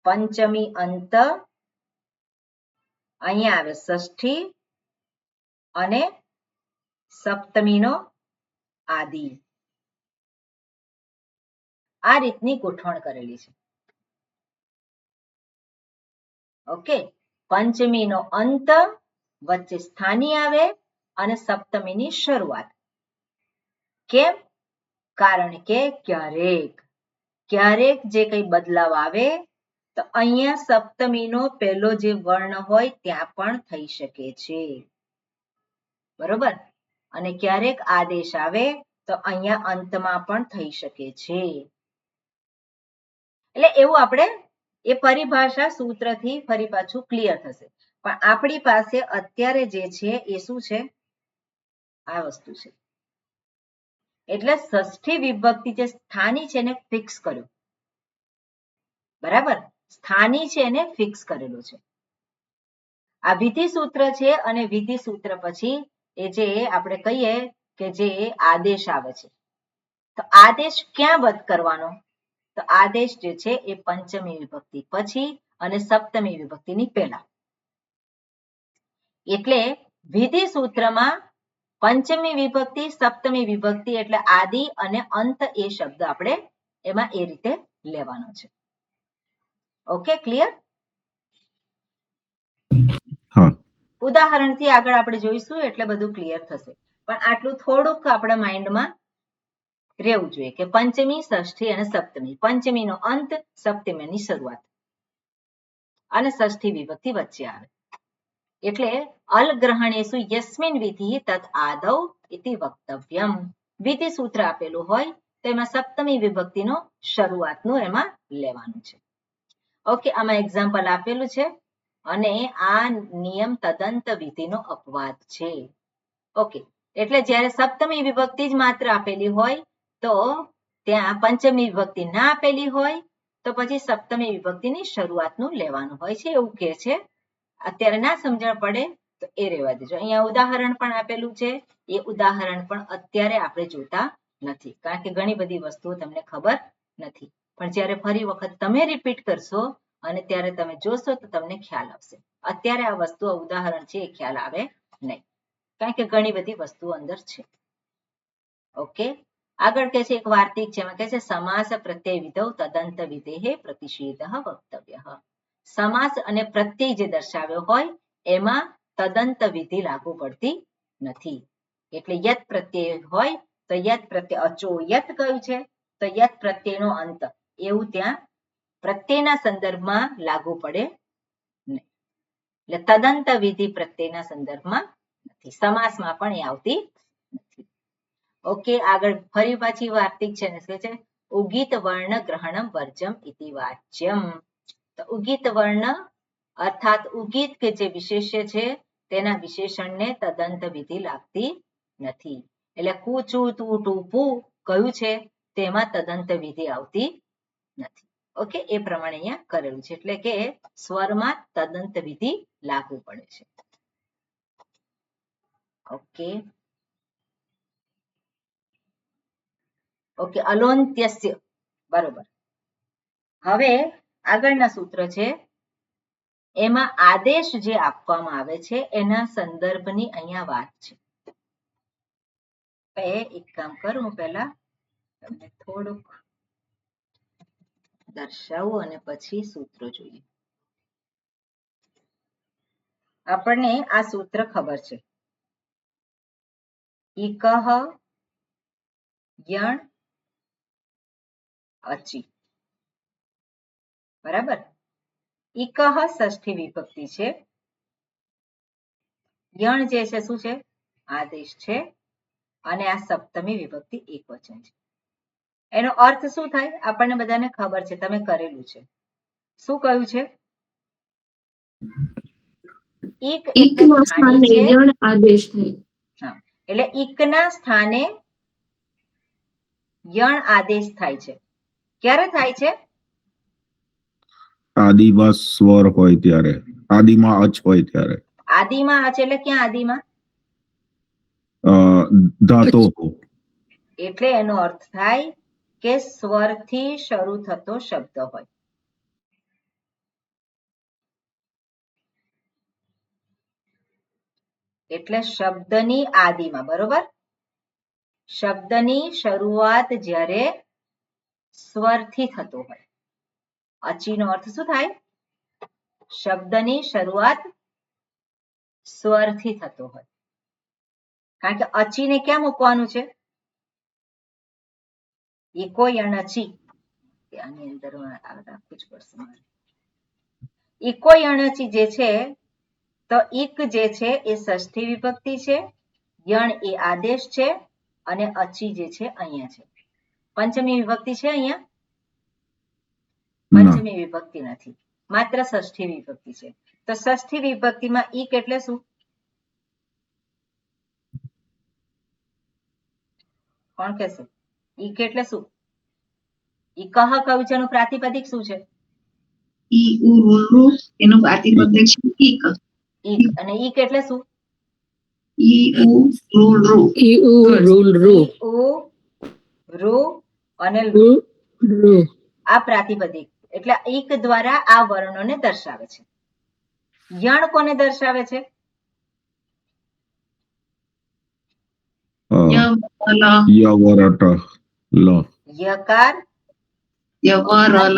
પંચમી અંત, અહીંયા આવે ષષ્ઠી અને સપ્તમીનો આદિ. આ રીતની ગોઠવણ કરેલી છે. ઓકે, પંચમીનો અંત, વચ્ચે સ્થાની આવે અને સપ્તમીની શરૂઆત. કેમ? કારણ કે ક્યારેક જે કંઈ બદલાવ આવે તો અહીંયા સપ્તમીનો પહેલો જે વર્ણ હોય ત્યાં પણ થઈ શકે છે. બરોબર? અને ક્યારેક આદેશ આવે તો અહીંયા અંતમાં પણ થઈ શકે છે. એટલે એવું આપણે એ પરિભાષા સૂત્રથી ફરી પાછું ક્લિયર થશે. પણ આપણી પાસે અત્યારે જે છે એ શું છે? આ વસ્તુ છે. એટલે ષષ્ઠી વિભક્તિ જે સ્થાની છે એને ફિક્સ કર્યું. બરાબર? સ્થાની છે એને ફિક્સ કરેલું છે. આ વિધિ સૂત્ર છે અને વિધિ સૂત્ર પછી એ જે આપણે કહીએ કે જે આદેશ આવે છે, તો આદેશ ક્યાં બંધ કરવાનો? તો આદેશ જે છે એ પંચમી વિભક્તિ પછી અને સપ્તમી વિભક્તિની પહેલા. એટલે વિધિ સૂત્રમાં પંચમી વિભક્તિ, સપ્તમી વિભક્તિ એટલે આદિ અને અંત એ શબ્દ આપણે એમાં એ રીતે લેવાનો છે. Okay, clear? ઉદાહરણથી આગળ આપણે જોઈશું એટલે બધું ક્લિયર થશે, પણ આટલું થોડુંક આપણા માઇન્ડમાં રહેવું જોઈએ કે પંચમી, ષષ્ઠી અને સપ્તમી. પંચમીનો અંત, સપ્તમીની શરૂઆત અને ષષ્ઠી વિભક્તિ વચ્ચે આવે. એટલે અલ ગ્રહણેષુ યસ્મિન વિધિ તદ આદૌ ઇતિ વક્તવ્યમ. વિધિ સૂત્ર આપેલું હોય તો એમાં સપ્તમી વિભક્તિનો શરૂઆતનું એમાં લેવાનું છે. ઓકે, આમાં એક્ઝામ્પલ આપેલું છે અને આ નિયમ તદંત વિધિનો અપવાદ છે. ઓકે, એટલે જ્યારે સપ્તમી વિભક્તિ જ માત્ર આપેલી હોય તો ત્યાં પંચમી વિભક્તિ ના આપેલી હોય તો પછી સપ્તમી વિભક્તિની શરૂઆતનું લેવાનું હોય છે, એવું કહે છે. અત્યારે ના સમજણ પડે તો એ રહેવા દેજો. અહીંયા ઉદાહરણ પણ આપેલું છે, એ ઉદાહરણ પણ અત્યારે આપણે જોતા નથી, કારણ કે ઘણી બધી વસ્તુઓ તમને ખબર નથી. પણ જ્યારે ફરી વખત તમે રિપીટ કરશો અને ત્યારે તમે જોશો તો તમને ખ્યાલ આવશે. અત્યારે આ વસ્તુ ઉદાહરણ છે એ ખ્યાલ આવે નહીં, કારણ કે ઘણી બધી વસ્તુઓ અંદર છે. ઓકે, આગળ કહે છે એક વાર્તિક છે, એમાં કહે છે સમાસ પ્રત્યય વિધૌ તદંત વિધેહે પ્રતિષેધ વક્તવ્ય. સમાસ અને પ્રત્યય જે દર્શાવ્યો હોય એમાં તદંત વિધિ લાગુ પડતી નથી. એટલે યત પ્રત્યય હોય તો યત પ્રત્યય અચો યત કયું છે તો યત પ્રત્યયનો અંત એવું ત્યાં પ્રત્યયના સંદર્ભમાં લાગુ પડે નહીં. એટલે તદંત વિધિ પ્રત્યયના સંદર્ભમાં નથી. સમાસમાં પણ એ આવતી નથી. ઓકે, આગળ ફરી પાછી વાર્તિક છે ને છે ઉગીત વર્ણ ગ્રહણમ વર્જમ ઇતિ વાચ્યમ. તો ઉગીત વર્ણ અર્થાત ઉગીત કે જે વિશેષ્ય છે તેના વિશેષણને તદંત વિધિ લાગતી નથી. એટલે કુ ચુ તુ ટુ પુ કયું છે તેમાં તદંત વિધિ આવતી નથી. ઓકે, એ પ્રમાણે અહીંયા કરેલું છે. એટલે કે સ્વરમાં તદંત વિધિ લાગુ પડે છે. ઓકે ઓકે, અલોન્ત્યસ્ય બરોબર. હવે આગળના સૂત્ર છે એમાં આદેશ જે આપવામાં આવે છે એના સંદર્ભની અહીંયા વાત છે. એક કામ કરું હું પહેલા તમને થોડુંક દર્શાવું અને પછી સૂત્ર જોઈએ. આપણને આ સૂત્ર ખબર છે ઇકહ યણ અચી બરાબર. ઇકહ ષષ્ઠી વિભક્તિ છે. યણ જે છે શું છે આદેશ છે અને આ સપ્તમી વિભક્તિ એકવચન છે. એનો અર્થ શું થાય આપણને બધાને ખબર છે, તમે કરેલું છે. શું કહ્યું છે ઇક એટલે સ્થાને છે. યણ આદેશ થાય. હા, એટલે ઇકના સ્થાને યણ આદેશ થાય છે. ક્યારે થાય છે આદિમાં સ્વર હોય ત્યારે, આદિમાં અચ હોય ત્યારે. આદિમાં અચ એટલે ક્યાં આદિમાં ધાતો એટલે એનો અર્થ થાય કે સ્વરથી શરૂ થતો શબ્દ હોય. એટલે શબ્દની આદિમાં બરોબર શબ્દની શરૂઆત જ્યારે સ્વરથી થતો હોય. અચીનો અર્થ શું થાય શબ્દની શરૂઆત સ્વરથી થતો હોય. કારણ કે અચીને ક્યાં મૂકવાનું છે ઇકો યણ અચી આની અંદર રાખવું જ પડશે મારે. ઇકો યણ અચી જે છે તો ઇક જે છે એ ષષ્ઠી વિભક્તિ છે, યણ એ આદેશ છે અને અચી જે છે અહીંયા છે. પંચમી વિભક્તિ છે અહીંયા પંચમી વિભક્તિ નથી, માત્ર ષષ્ઠી વિભક્તિ છે. તો ષષ્ઠી વિભક્તિમાં ઇક એટલે શું કોણ કહેશે ઇક એટલે શું ઇકહ કયું છે એનું પ્રાતિપદિક શું છે ઈ ઉ રૂ એનું પ્રાતિપદિક છે ઈક. ઇક અને ઇક એટલે શું ઈ ઉ રૂ ઈ ઉ રૂલ રૂ ઈ ઉ રૂ અને લુ રૂ આ પ્રાતિપદિક એટલે ઇક દ્વારા આ વર્ણોને દર્શાવે છે. યણ કોને દર્શાવે છે યવરટ લ યકાર યવરલ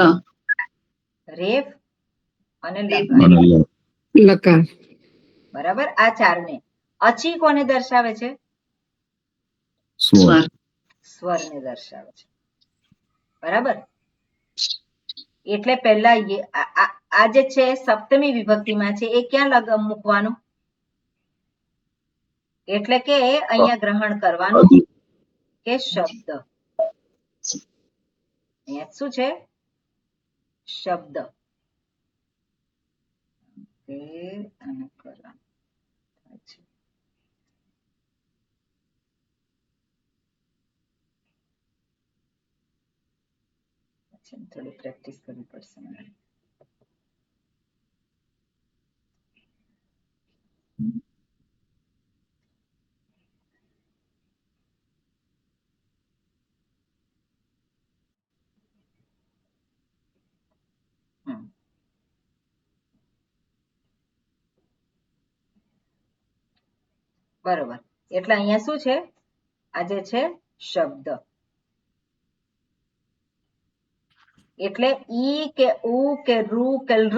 રેફ અને રેફ લકાર અને લ. લકાર બરાબર. આ ચારને અચી કોને દર્શાવે છે સ્વર. સ્વરને દર્શાવે છે બરાબર. એટલે પહેલા આ જે છે સપ્તમી વિભક્તિમાં છે એ ક્યાં મૂકવાનું એટલે કે અહીંયા ગ્રહણ કરવાનું કે શબ્દ અહીંયા શું છે શબ્દ. થોડી પ્રેક્ટિસ કરવી પડશે મને. બરોબર. એટલે અહીંયા શું છે આ જે છે શબ્દ એટલે ઈ કે ઉ કે રૂ કે ર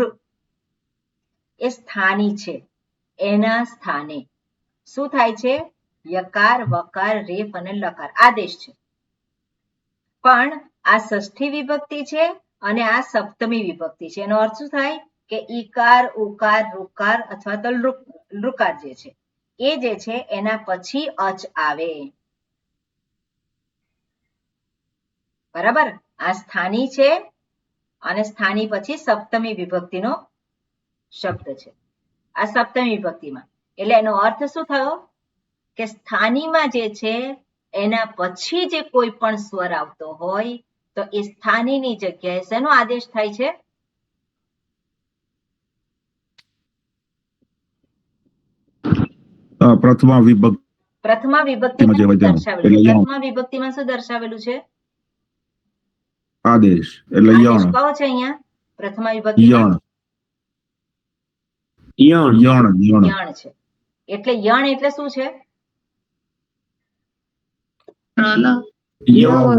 એ સ્થાની છે. એના સ્થાને શું થાય છે યકાર વકાર રેફ અને લકાર આદેશ છે. પણ આ ષષ્ઠી વિભક્તિ છે અને આ સપ્તમી વિભક્તિ છે. એનો અર્થ શું થાય કે ઈકાર ઉકાર રુકાર અથવા તો લુકાર જે છે એ જે છે એના પછી અચ આવે. બરાબર, આ સ્થાની છે અને સ્થાની પછી સપ્તમી વિભક્તિનો શબ્દ છે. આ સપ્તમી વિભક્તિમાં એટલે એનો અર્થ શું થયો કે સ્થાનીમાં જે છે એના પછી જે કોઈ પણ સ્વર આવતો હોય તો એ સ્થાનીની જગ્યાએ શેનો આદેશ થાય છે? પ્રથમા વિભક્તિ પ્રથમા વિભક્તિમાં જે હોય શું તેનો. દર્શાવેલું એટલે છે? યણ. પ્રથમા વિભક્તિમાં શું દર્શાવેલું છે? આદેશ એટલે આદેશ યણ કયો છે અહીંયા પ્રથમા વિભક્તિમાં? યણ યણ યણ યણ છે. એટલે યણ એટલે શું છે? રલ યવર.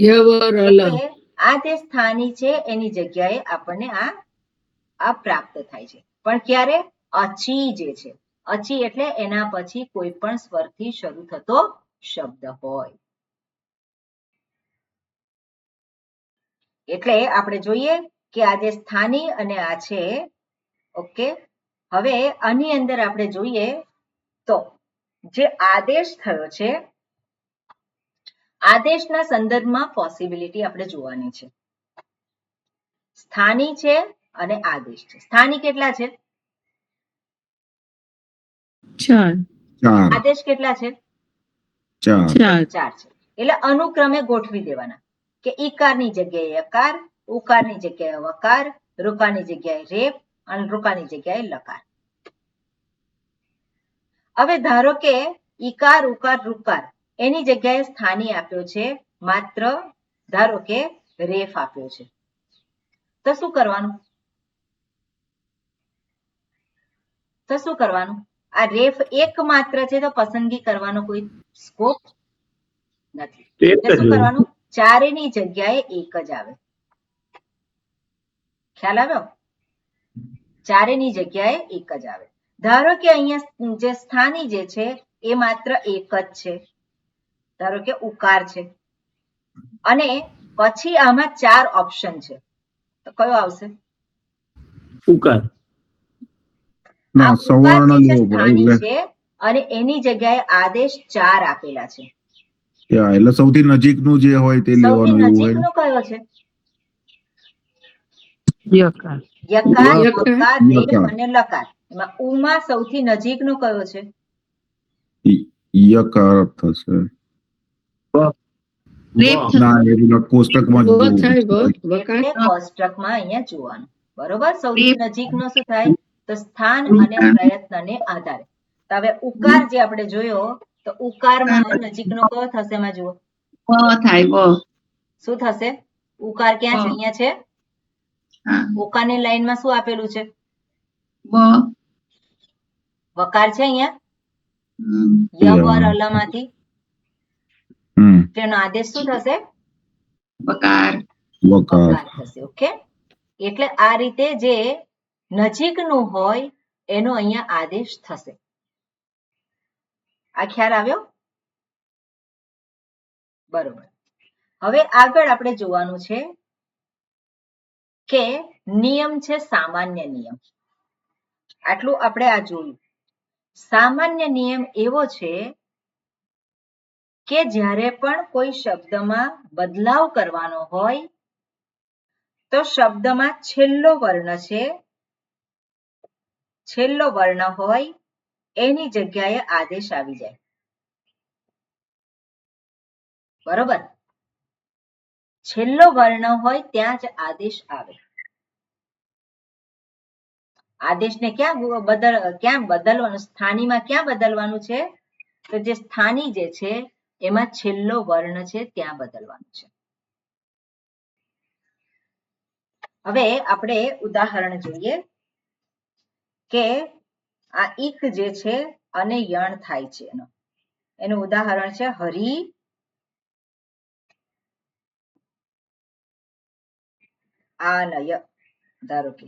યવર અલ એટલે આ જે સ્થાની છે એની જગ્યાએ આપણને આ પ્રાપ્ત થાય છે. પણ ક્યારે? અચી જે છે. અચી એટલે એના પછી કોઈ પણ સ્વરથી શરૂ થતો શબ્દ હોય. એટલે આપણે જોઈએ કે આ જે સ્થાની અને આ છે ઓકે. હવે આની અંદર આપણે જોઈએ તો જે આદેશ થયો છે આદેશના સંદર્ભમાં પોસિબિલિટી આપણે જોવાની છે. સ્થાની છે અને આદેશ છે. સ્થાની કેટલા છે? 4 આદેશ કેટલા છે? 4 4 છે. એટલે અનુક્રમે ગોઠવી દેવાના કે ઈકારની જગ્યાએ યકાર, ઉકારની જગ્યાએ વકાર, રુકારની જગ્યાએ રેફ અને રુકાની જગ્યાએ લકાર. હવે ધારો કે ઈકાર ઉકાર રુકાર એની જગ્યાએ સ્થાની આપ્યો છે માત્ર ધારો કે રેફ આપ્યો છે તો શું કરવાનું? આ રેફ એક માત્ર છે તો પસંદગી કરવાનો કોઈ સ્કોપ નથી. શું કરવાનું? ચારેની જગ્યાએ એક જ આવે. ખ્યાલ આવ્યો? ચારેની જગ્યાએ એક જ આવે. ધારો કે અહીંયા જે સ્થાની જે છે એ માત્ર એક જ છે. ધારો કે ઉકાર છે અને પછી આમાં 4 ઓપ્શન છે તો કયો આવશે? ઉકાર. આ ના ઉકાર સવર્ણ જે છે લેવો સ્થાની પડે છે અને એની જગ્યાએ આદેશ 4 આપેલા છે. એટલે સૌથી નજીકનું જે હોય તે સૌથી લેવાનું એવું હોય. નજીકનો કયો છે? યકાર યકાર, યકાર. વકાર, રેફ યકાર. અને લકાર. એમાં ઉમાં સૌથી નજીકનો કયો છે? યકાર થશે. રેપ થશે. ના એ પેલા કોષ્ટકમાં જ વ જોવું થાય પડશે. વકાર એટલે કોષ્ટકમાં અહીંયા જોવાનું. બરોબર, સૌથી રેપ. નજીકનો શું થાય? તો સ્થાન અને રુકાર. પ્રયત્નને આધારે. તો હવે ઉકાર જે આપણે જોયો તો ઉકારમાં નજીકનો કયો થશે? એમાં જુઓ વ થાય વ. શું થશે? ઉકાર ક્યાં છે? વ. અહીંયા છે. હા ઉકારની લાઈનમાં શું આપેલું છે? વ. વકાર છે અહીંયા હમ. ય વર અલમાંથી. હમ તેનો આદેશ શું થશે? વકાર. વકાર. વકાર થશે. ઓકે. એટલે આ રીતે જે નજીકનું હોય એનો અહીંયા આદેશ થશે. આ ખ્યાલ આવ્યો? બરોબર. હવે આગળ આપણે જોવાનું છે કે નિયમ છે સામાન્ય નિયમ. આટલું આપણે આ જોયું. સામાન્ય નિયમ એવો છે કે જ્યારે પણ કોઈ શબ્દમાં બદલાવ કરવાનો હોય તો શબ્દમાં છેલ્લો વર્ણ હોય એની જગ્યાએ આદેશ આવી જાય. બરોબર, છેલ્લો વર્ણ હોય ત્યાં જ આદેશ આવે. આદેશને ક્યાં બદલવાનું? સ્થાનીમાં ક્યાં બદલવાનું છે? તો જે સ્થાની જે છે એમાં છેલ્લો વર્ણ છે ત્યાં બદલવાનું છે. હવે આપણે ઉદાહરણ જોઈએ કે આ ઈક જે છે અને યણ થાય છે એનું ઉદાહરણ છે હરી આનય. ધારો કે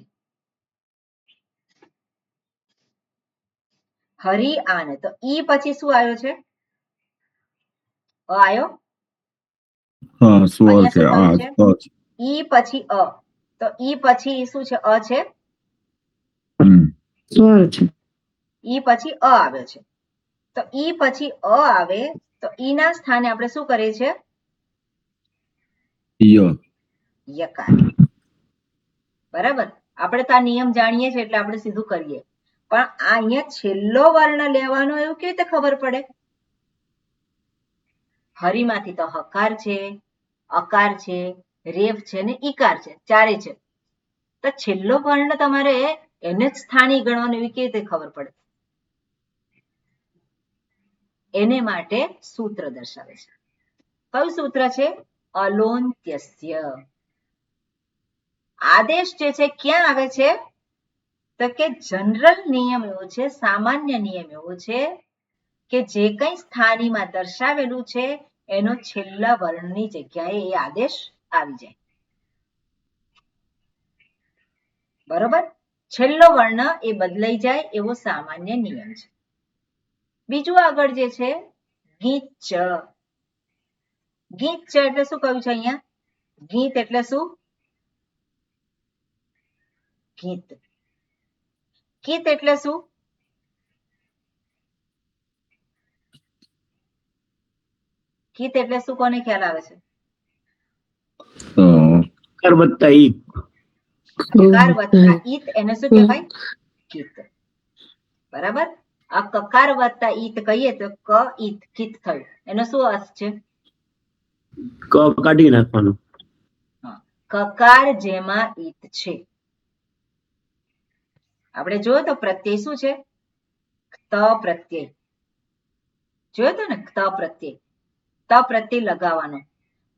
હરી આને, તો ઈ પછી શું આવ્યો છે? અ આવ્યો. હા સ્વર અહીંયા છે. શું આ કહ્યું છે? સ્વર છે. ઈ પછી અ, તો ઈ પછી શું છે? અ છે. હમ. સ્વર છે. ઈ પછી અ આવે છે. તો ઈ પછી અ આવે તો ઈ ના સ્થાને આપણે શું કરીએ છીએ? ય. યકાર. બરાબર. આપણે તો આ નિયમ જાણીએ છીએ એટલે આપણે સીધું કરીએ. પણ આ અહીંયા છેલ્લો વર્ણ લેવાનો એવું કેવી રીતે ખબર પડે? હરીમાંથી તો હકાર છે, અકાર છે, રેફ છે ને ઈકાર છે, ચારે છે. તો છેલ્લો વર્ણ તમારે એને જ સ્થાની ગણવાનો એવી કેવી રીતે ખબર પડે? એને માટે સૂત્ર દર્શાવે છે. કયું સૂત્ર છે? અલોન્ત્યસ્ય. આદેશ જે છે ક્યાં આવે છે? તો કે જનરલ નિયમ એવો છે, સામાન્ય નિયમ એવો છે કે જે કંઈ સ્થાનીમાં દર્શાવેલું છે એનો છેલ્લા વર્ણની જગ્યાએ એ આદેશ આવી જાય. બરોબર? છેલ્લો વર્ણ એ બદલાઈ જાય એવો સામાન્ય નિયમ છે. બીજું આગળ જે છે ગીચ. ગીચ એટલે શું કહ્યું છે અહીંયા? ગીત એટલે શું? ગીત. ગીત એટલે શું? ગીત એટલે શું? કોને ખ્યાલ આવે છે? કાર વત્તા ઈ. કકાર વત્તા ઈત એને શું કહેવાય? ગીત. બરાબર? આ કકાર વત્તા ઈત કહીએ તો ક ઈત ગીત થયું. એનો શું અર્થ છે? ક કાઢી નાખવાનું. કકાર જેમાં ઈત છે. આપણે જોયો તો પ્રત્યય શું છે? ત પ્રત્યય. જોયો તો ને ત પ્રત્યય. ત પ્રત્યય લગાવવાનો.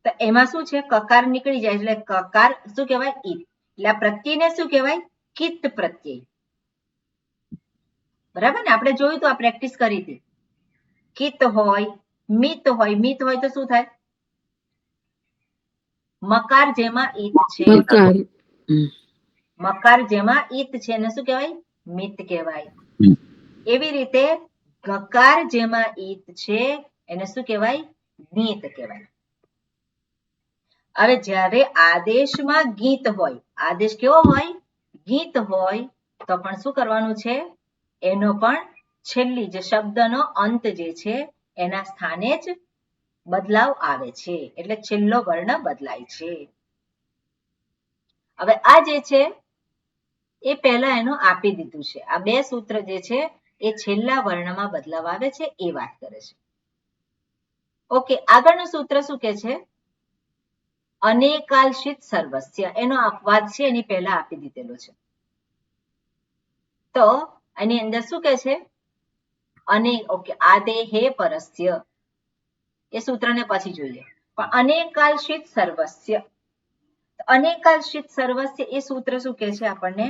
તો એમાં શું છે? કકાર નીકળી જાય એટલે કકાર શું કહેવાય? ઈત. એટલે આ પ્રત્યયને શું કહેવાય? કિત પ્રત્યય. બરાબર ને? આપણે જોયું તો આ પ્રેક્ટિસ કરી હતી. કિત હોય, મિત હોય. મિત હોય તો શું થાય? મકાર જેમાં ઈત છે. મકાર જેમાં ઈત છે એને શું કહેવાય? મિત કહેવાય. એવી રીતે ગકાર જેમાં ઈત છે એને શું કહેવાય? ગીત કહેવાય. હવે જ્યારે આદેશમાં ગીત હોય, આદેશ કેવો હોય? ગીત હોય તો પણ શું કરવાનું છે? એનો પણ છેલ્લી જે શબ્દનો અંત જે છે એના સ્થાને જ બદલાવ આવે છે. એટલે છેલ્લો વર્ણ બદલાય છે. હવે આ જે છે એ પહેલા એનું આપી દીધું છે. આ બે સૂત્ર જે છે એ છેલ્લા વર્ણમાં બદલાવ આવે છે એ વાત કરે છે. ઓકે, આગળનું સૂત્ર શું કે છે? અનેકાલશિત સર્વસ્ય. એનો અપવાદ છે એની પહેલા આપી દીધેલો છે. તો એની અંદર શું કે છે? ઓકે, આદેહે પરસ્ય. એ સૂત્રને પછી જોઈએ. પણ અનેકાલશિત સર્વસ્ય. અનેકાલશિત સર્વસ્ય એ સૂત્ર શું કે છે આપણને?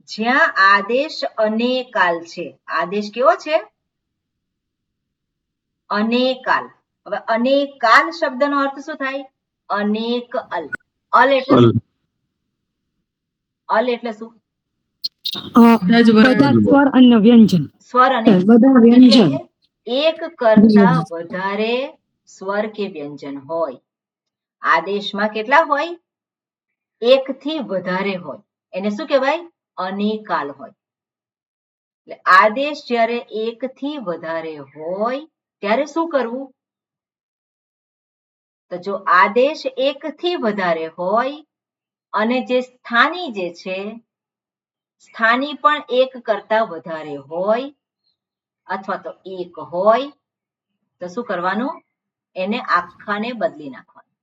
જ્યાં આદેશ અનેકાલ છે. આદેશ કેવો છે? અનેકાલ. હવે અનેકાલ શબ્દનો અર્થ શું થાય? અનેક અલ. અલ એટલે શું? અલ એટલે શું? બધા સ્વર અને વ્યંજન. સ્વર અને બધા વ્યંજન. એક કરતા વધારે સ્વર કે વ્યંજન હોય. આદેશમાં કેટલા હોય? એક થી વધારે હોય. એને શું કહેવાય? અનેકાલ હોય. એટલે આદેશ જ્યારે એક થી વધારે હોય ત્યારે શું કરવું? તો જો આદેશ એક થી વધારે હોય અને જે સ્થાની જે છે સ્થાની પણ એક કરતા વધારે હોય અથવા તો એક હોય તો શું કરવાનું? એને આખાને બદલી નાખવાનું.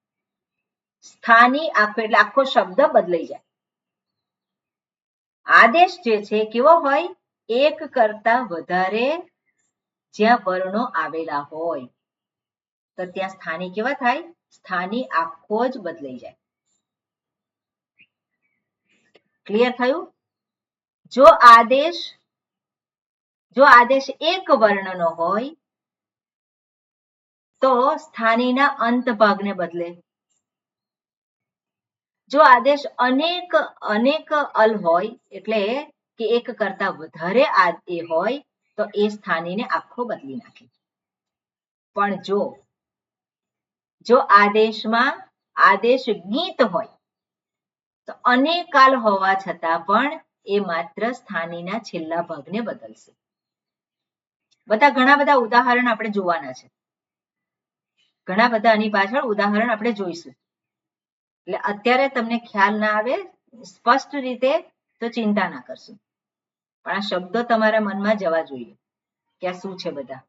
સ્થાની આખો એટલે આખો શબ્દ બદલાઈ જાય. આદેશ જે છે કેવો હોય? એક કરતા વધારે જ્યાં વર્ણો આવેલા હોય તો ત્યાં સ્થાની કેવા થાય? સ્થાની આખો જ બદલાઈ જાય. ક્લિયર થયું? જો આદેશ એક વર્ણનો હોય તો સ્થાનીના અંત ભાગને બદલે. જો આદેશ અનેક અલ હોય એટલે કે એક કરતા વધારે એ હોય તો એ સ્થાનીને આખો બદલી નાખે. પણ જો આદેશમાં આદેશ ગીત હોય તો અનેકાલ હોવા છતાં પણ એ માત્ર સ્થાનીના છેલ્લા ભાગને બદલશે. ઘણા બધા ઉદાહરણ આપણે જોવાના છે. ઘણા બધા આની પાછળ ઉદાહરણ આપણે જોઈશું. એટલે અત્યારે તમને ખ્યાલ ના આવે સ્પષ્ટ રીતે તો ચિંતા ના કરશો, પણ આ શબ્દો તમારા મનમાં જવા જોઈએ કે આ શું છે બધા.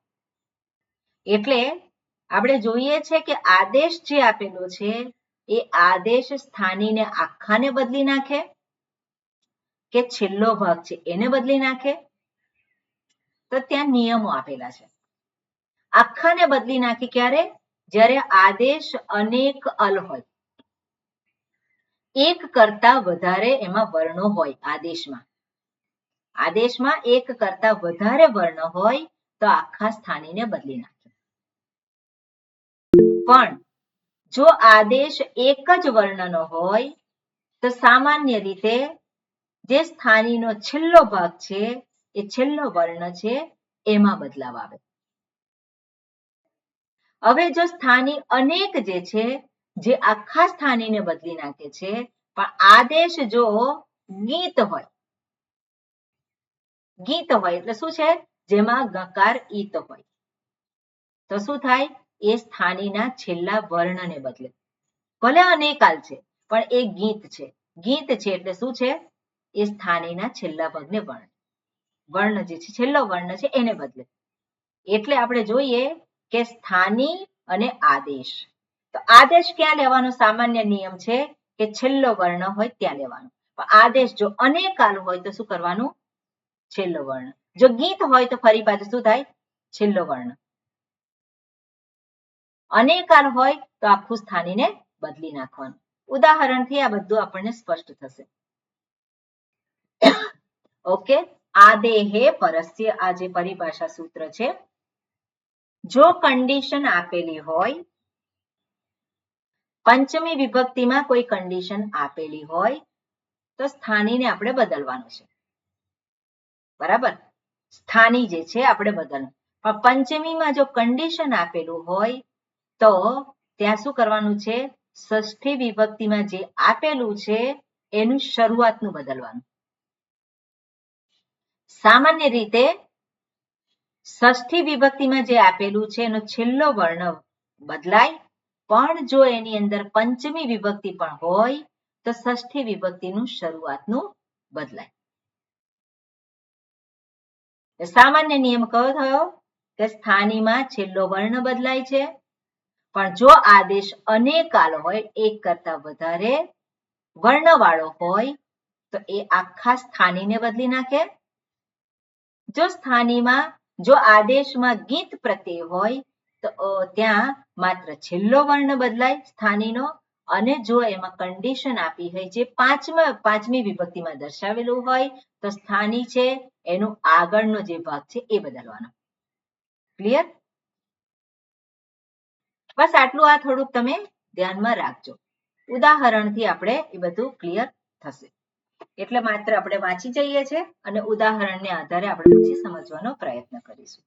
એટલે આપણે જોઈએ છે કે આદેશ જે આપેલો છે એ આદેશ સ્થાનીને આખાને બદલી નાખે કે છેલ્લો ભાગ છે એને બદલી નાખે. તો ત્યાં નિયમો આપેલા છે. આખાને બદલી નાખે ક્યારે? જ્યારે આદેશ અનેક અલ હોય, એક કરતા વધારે એમાં વર્ણો હોય. આદેશમાં એક કરતા વધારે વર્ણ હોય તો આખા સ્થાનીને બદલી નાખે. પણ જો આદેશ એક જ વર્ણનો હોય તો સામાન્ય રીતે જે સ્થાનીનો છેલ્લો ભાગ છે એ છેલ્લો વર્ણ છે એમાં બદલાવ આવે. હવે જો સ્થાની અનેક જે છે જે આખા સ્થાનીને બદલી નાખે છે, પણ આદેશ જો ગીત હોય એટલે શું છે? જેમાં ગકાર ઈત હોય તો શું થાય? એ સ્થાનીના છેલ્લા વર્ણને બદલે. ભલે અનેકાલ છે પણ એ ગીત છે. ગીત છે એટલે શું છે? એ સ્થાનીના છેલ્લા ભાગને વર્ણ જે છે છેલ્લો વર્ણ છે એને બદલે. એટલે આપણે જોઈએ કે સ્થાની અને આદેશ. તો આદેશ ક્યાં લેવાનો? સામાન્ય નિયમ છે કે છેલ્લો વર્ણ હોય ત્યાં લેવાનો. પણ આદેશ જો અનેકાલ હોય તો શું કરવાનું? છેલ્લો વર્ણ. જો ગીત હોય તો ફરી પાછું શું થાય? છેલ્લો વર્ણ. અનેકાલ હોય તો આખું સ્થાનીને બદલી નાખવાનું. ઉદાહરણથી આ બધું આપણને સ્પષ્ટ થશે. ઓકે, આદેહે પરસ્ય આ જે પરિભાષા સૂત્ર છે. જો કન્ડિશન આપેલી હોય, પંચમી વિભક્તિમાં કોઈ કન્ડિશન આપેલી હોય તો સ્થાનીને આપણે બદલવાનું છે. બરાબર, સ્થાની જે છે આપણે બદલવાનું. પણ પંચમીમાં જો કન્ડિશન આપેલું હોય તો ત્યાં શું કરવાનું છે? ષષ્ઠી વિભક્તિમાં જે આપેલું છે એનું શરૂઆતનું બદલવાનું. સામાન્ય રીતે ષષ્ઠી વિભક્તિમાં જે આપેલું છે એનો છેલ્લો વર્ણ બદલાય, પણ જો એની અંદર પંચમી વિભક્તિ પણ હોય તો ષષ્ઠી વિભક્તિનું શરૂઆતનું બદલાય. સામાન્ય નિયમ કયો થયો? કે સ્થાનીમાં છેલ્લો વર્ણ બદલાય છે, પણ જો આદેશ અનેકાલ હોય, એક કરતા વધારે વર્ણવાળો હોય તો એ આખા સ્થાનીને બદલી નાખે. જો આદેશમાં ગીત પ્રત્યય હોય તો ત્યાં માત્ર છેલ્લો વર્ણ બદલાય સ્થાનીનો, અને જો એમાં કન્ડિશન આપી હોય જે પાંચમી વિભક્તિમાં દર્શાવેલું હોય તો સ્થાની છે એનું આગળનો જે ભાગ છે એ બદલવાનો. ક્લિયર? બસ આટલું. આ થોડુંક તમે ધ્યાનમાં રાખજો. ઉદાહરણથી આપણે એ બધું ક્લિયર થશે. એટલે માત્ર આપણે વાંચી જઈએ છીએ અને ઉદાહરણને આધારે આપણે પછી સમજવાનો પ્રયત્ન કરીશું.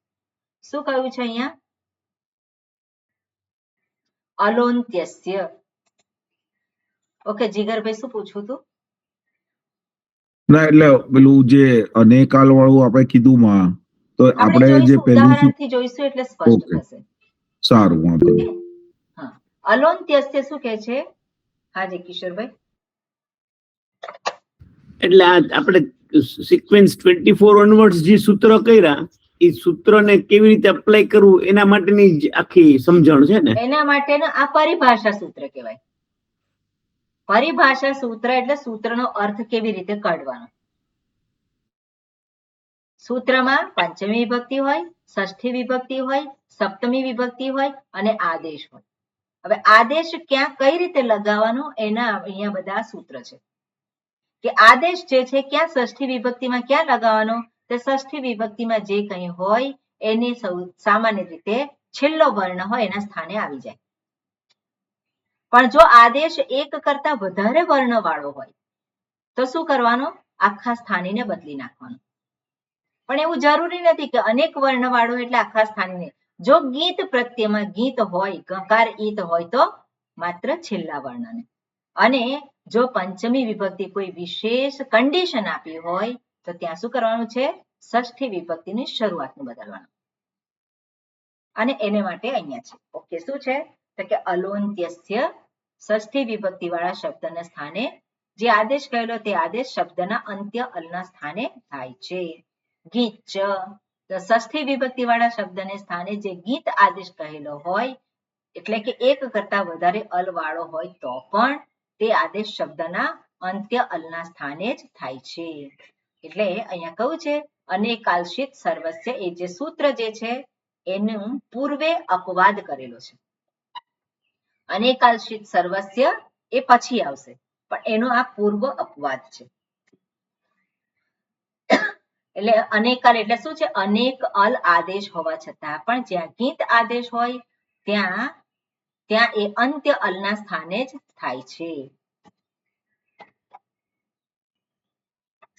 શું કહ્યું છે અહીંયા? અલોન્ત્યસ્ય. ઓકે, જીગરભાઈ શું પૂછવું હતું? ના, એટલે પેલું જે અનેકાલ વાળું આપણે કીધું માં, તો આપણે જે પહેલું ઉદાહરણથી જોઈશું એટલે સ્પષ્ટ થશે. સારું, વાંધો નહીં. હા, અલોન્ત્યસ્ય શું કહે છે? હાજી કિશોરભાઈ. એટલે આ આપણે સિક્વન્સ 24 ઓનવર્ડ્સ જે સૂત્ર કર્યા એ સૂત્રને કેવી રીતે એપ્લાય કરવું એના માટેની આખી સમજણ છે ને. એના માટેનો આ પરિભાષા સૂત્ર કહેવાય. પરિભાષા સૂત્ર એટલે સૂત્રનો અર્થ કેવી રીતે કાઢવાનો. સૂત્રમાં પંચમી વિભક્તિ હોય, ષષ્ઠી વિભક્તિ હોય, સપ્તમી વિભક્તિ હોય અને આદેશ હોય. હવે આદેશ ક્યાં કઈ રીતે લગાવવાનો એના અહીંયા બધા સૂત્ર છે. કે આદેશ જે છે ક્યાં ષષ્ઠી વિભક્તિમાં ક્યાં લગાવવાનો? તો ષષ્ઠી વિભક્તિમાં જે કંઈ હોય એની સામાન્ય રીતે છેલ્લો વર્ણ હોય એના સ્થાને આવી જાય. પણ જો આદેશ એક કરતા વધારે વર્ણ વાળો હોય તો શું કરવાનો? આખા સ્થાનીને બદલી નાખવાનો. પણ એવું જરૂરી નથી કે અનેક વર્ણવાળો એટલે આખા સ્થાનીને. જો ગીત પ્રત્યેમાં ગીત હોય, ગકાર ઈત હોય તો માત્ર છેલ્લા વર્ણને. અને જો પંચમી વિભક્તિ કોઈ વિશેષ કન્ડિશન આપી હોય તો ત્યાં શું કરવાનું છે? ષષ્ઠી વિભક્તિની શરૂઆતનું બદલવાનું. અને એને માટે અહીંયા છે. ઓકે, શું છે? તો કે અલોન્ત્યસ્ય, ષષ્ઠી વિભક્તિ વાળા શબ્દના સ્થાને જે આદેશ કહેલો તે આદેશ શબ્દના અંત્ય અલના સ્થાને થાય છે. ગીત ચ, તો ષષ્ઠી વિભક્તિ વાળા શબ્દને સ્થાને જે ગીત આદેશ કહેલો હોય એટલે કે એક કરતા વધારે અલ વાળો હોય તો પણ તે આદેશ શબ્દના અંત્ય અલના સ્થાને જ થાય છે. એટલે અહીંયા કહું છે અનેકાલશિત સર્વસ્ય, એ જે સૂત્ર જે છે એનું પૂર્વે અપવાદ કરેલો છે. અનેકાલશિત સર્વસ્ય એ પછી આવશે, પણ એનો આ પૂર્વ અપવાદ છે. એટલે અનેકાલ એટલે શું છે? અનેક અલ આદેશ હોવા છતાં પણ જ્યાં ગીત આદેશ હોય ત્યાં એ અંત્ય અલના સ્થાને જ થાય છે.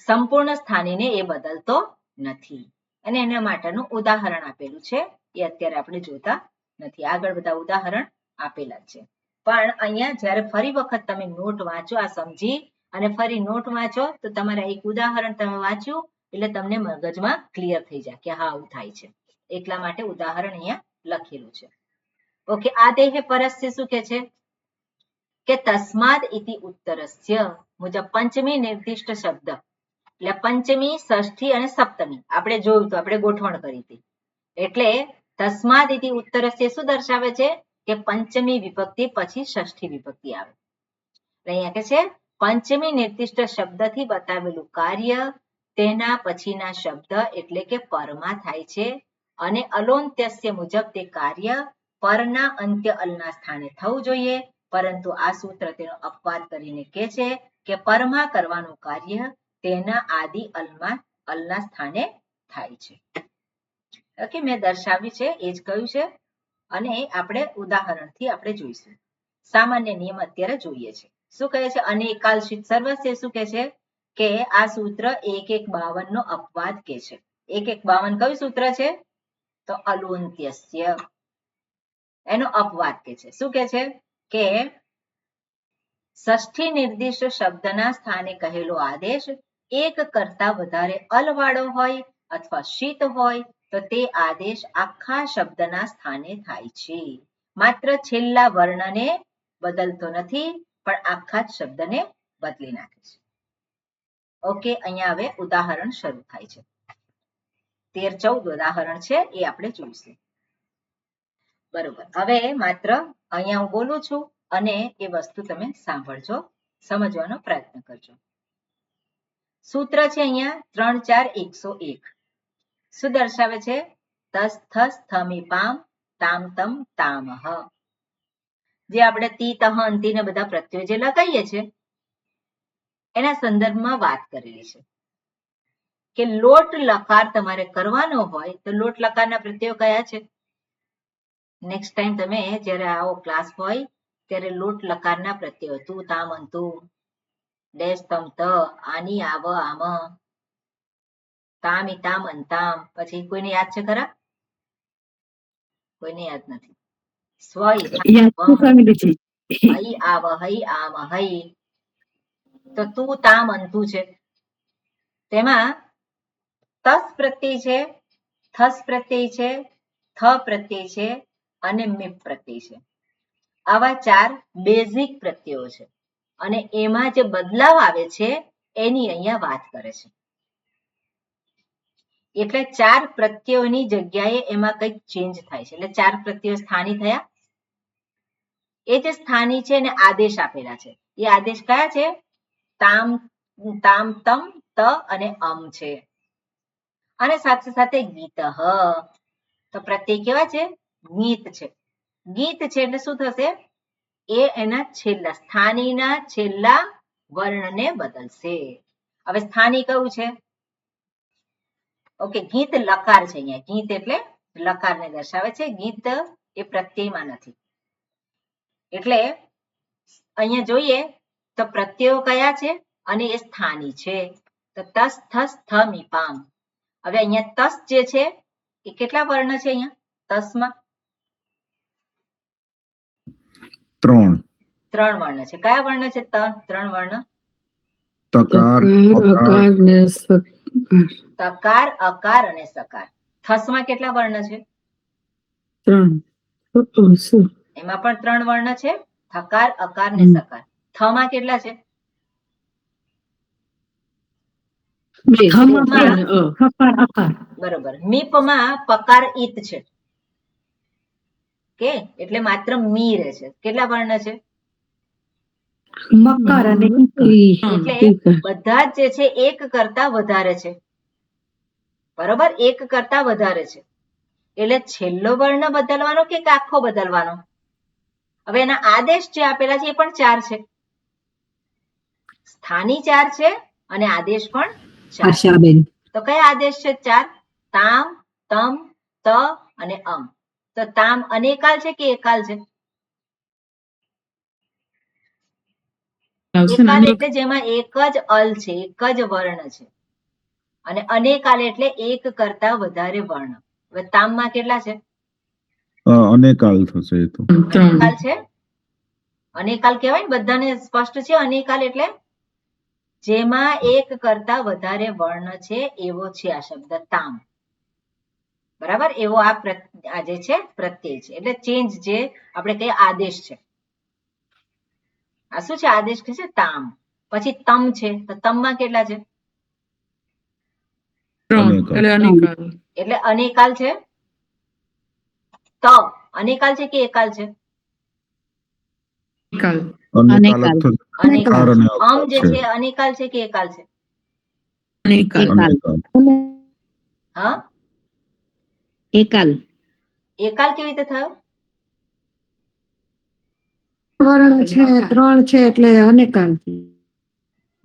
સંપૂર્ણ સ્થાનીને એ બદલતો નથી. અને એના માટેનું ઉદાહરણ આપેલું છે, એ અત્યારે આપણે જોતા નથી. આગળ બધા ઉદાહરણ આપેલા છે. પણ અહીંયા જ્યારે ફરી વખત તમે નોટ વાંચો, આ સમજી અને ફરી નોટ વાંચો તો તમારે એક ઉદાહરણ તમે વાંચ્યું એટલે તમને મગજમાં ક્લિયર થઈ જાય કે હા આવું થાય છે. એટલા માટે ઉદાહરણ અહીંયા લખેલું છે. ઓકે, આ દેહ પરસ્ય શું કે છે કે તસ્માદ ઇતિ ઉત્તરસ્ય મુજબ પંચમી નિર્દિષ્ટ શબ્દ, એટલે પંચમી, ષષ્ઠી અને સપ્તમી આપણે જોયું તો આપણે ગોઠવણ કરી હતી. એટલે તસ્માદ ઇતિ ઉત્તરસ્ય શું દર્શાવે છે કે પંચમી વિભક્તિ પછી ષષ્ઠી વિભક્તિ આવે. અહીંયા કે છે પંચમી નિર્દિષ્ટ શબ્દથી બતાવેલું કાર્ય તેના પછીના શબ્દ એટલે કે પરમાં થાય છે. અને અલોન્ત્યસ્ય મુજબ તે કાર્ય પરના અંત્ય અલના સ્થાને થવું જોઈએ, પરંતુ આ સૂત્ર તેનો અપવાદ કરીને કહે છે કે પરમાં કરવાનું કાર્ય તેના આદિ અલના સ્થાને થાય છે. ઓકે, મેં દર્શાવ્યું છે એ જ કહ્યું છે અને આપણે ઉદાહરણથી આપણે જોઈશું. સામાન્ય નિયમ અત્યારે જોઈએ છે. શું કહે છે? અનેકાલશિત સર્વસ્ય શું કહે છે કે આ સૂત્ર 1:1:52 નો અપવાદ કહે છે. 1:1:52 કયું સૂત્ર છે? તો અલોન્ત્યસ્ય, એનો અપવાદ કહે છે. શું કહે છે કે ષષ્ઠી નિર્દિષ્ટ શબ્દના સ્થાને કહેલો આદેશ એક કરતા વધારે અલવાળો હોય અથવા શીત હોય તો તે આદેશ આખા શબ્દના સ્થાને થાય છે. માત્ર છેલ્લા વર્ણને બદલતો નથી, પણ આખા જ શબ્દને બદલી નાખે છે. ઓકે, અહીંયા હવે ઉદાહરણ શરૂ થાય છે. 13-14 ઉદાહરણ છે એ આપણે જોઈશું. બરોબર, હવે માત્ર અહીંયા હું બોલું છું અને એ વસ્તુ તમે સાંભળજો, સમજવાનો પ્રયત્ન કરજો. સૂત્ર છે અહીંયા 3-4-101. શું દર્શાવે છે? તસ થસ થમી પામ તામ તમ તામહ. જે આપણે તી તહ અંતિ ને બધા પ્રત્યયો જે લગાવીએ છીએ એના સંદર્ભમાં વાત કરેલી છે કે લોટ લકાર તમારે કરવાનો હોય તો લોટ લકારના પ્રત્યયો કયા છે? નેક્સ્ટ ટાઈમ તમે જ્યારે આવો ક્લાસ હોય ત્યારે લોટ લકારના પ્રત્યયો તું તામ અંતુ, ડેશ તમ ત, આની આવ આમ, તામ ઇતામ અંતામ. પછી કોઈને યાદ છે ખરા? કોઈને યાદ નથી. સ્વ હઈ આવ હઈ આમ હઈ. તો તું તામ અંતુ છે, તેમાં તસ પ્રત્યય છે, થસ પ્રત્યય છે, થ પ્રત્યય છે અને મિપ પ્રત્યય છે. આવા 4 બેઝિક પ્રત્યયો છે અને એમાં જે બદલાવ આવે છે એની અહીંયા વાત કરે છે. એટલે 4 પ્રત્યયોની જગ્યાએ એમાં કંઈક ચેન્જ થાય છે. એટલે 4 પ્રત્યયો સ્થાની થયા. એ જે સ્થાની છે એને આદેશ આપેલા છે. એ આદેશ કયા છે? તામ, તામ, તમ, ત અને અમ છે. અને સાથે સાથે ગીત, તો પ્રત્યય કેવા છે? ગીત છે. ગીત છે એટલે શું થશે? એ એના છેલ્લા સ્થાનીના છેલ્લા વર્ણને બદલશે. હવે સ્થાની કયું છે? ઓકે, ગીત લકાર છે. અહીંયા ગીત એટલે લકારને દર્શાવે છે. ગીત એ પ્રત્યયમાં નથી. એટલે અહીંયા જોઈએ તો પ્રત્યયો કયા છે અને એ સ્થાની છે. તો તસ થસ થ મી પામ. હવે અહીંયા તસ જે છે એ કેટલા વર્ણ છે અહીંયા તસમાં? 3 3 વર્ણ છે. કયા વર્ણ છે? 3 વર્ણ. તકાર અકાર ને સકાર. તકાર, અકાર અને સકાર. થસમાં કેટલા વર્ણ છે? 3. શું? એમાં પણ 3 વર્ણ છે, થકાર, અકાર ને સકાર. થમાં કેટલા છે? અકાર અકાર. બરોબર. મીપમાં પકાર ઈત છે કે એટલે માત્ર મી રહે છે. કેટલા વર્ણ છે? મકાર અને એટલે બધા જ જે છે એક કરતા વધારે છે. બરોબર, એક કરતા વધારે છે. એટલે છેલ્લો વર્ણ બદલવાનો કે આખો બદલવાનો? હવે એના આદેશ જે આપેલા છે એ પણ 4 છે. સ્થાની 4 છે અને આદેશ પણ 4 છે. તો કયા આદેશ છે 4? તામ, તમ, ત અને અમ. તો તામ અનેકાલ છે કે એકાલ છે? એકાલ એટલે જેમાં એક જ અલ છે, એક જ વર્ણ છે. અને અનેકાલ એટલે એક કરતા વધારે વર્ણ. હવે તામમાં કેટલા છે? અનેકાલ થશે એ તો. અનેકાલ છે. અનેકાલ કહેવાય ને, બધાને સ્પષ્ટ છે. અનેકાલ એટલે જેમાં એક કરતા વધારે વર્ણ છે એવો છે આ શબ્દ તામ. બરાબર, એવો આ જે છે પ્રત્યય છે. એટલે ચેન્જ જે આપણે કહીએ આદેશ છે. આ શું છે? આદેશ છે તામ. પછી તમ છે, તો તમમાં કેટલા છે? એટલે અનેકાલ છે. ત અનેકાલ છે કે એકાલ છે? અનેકાલ જ થશે. અનેકાલ. અને અમ જે અકાર છે અનેકાલ છે કે એકાલ છે? અનેકાલ. હા, એકાલ. એકાલ કેવી રીતે થયો? વર્ણ છે 3 છે એટલે અનેકાલ.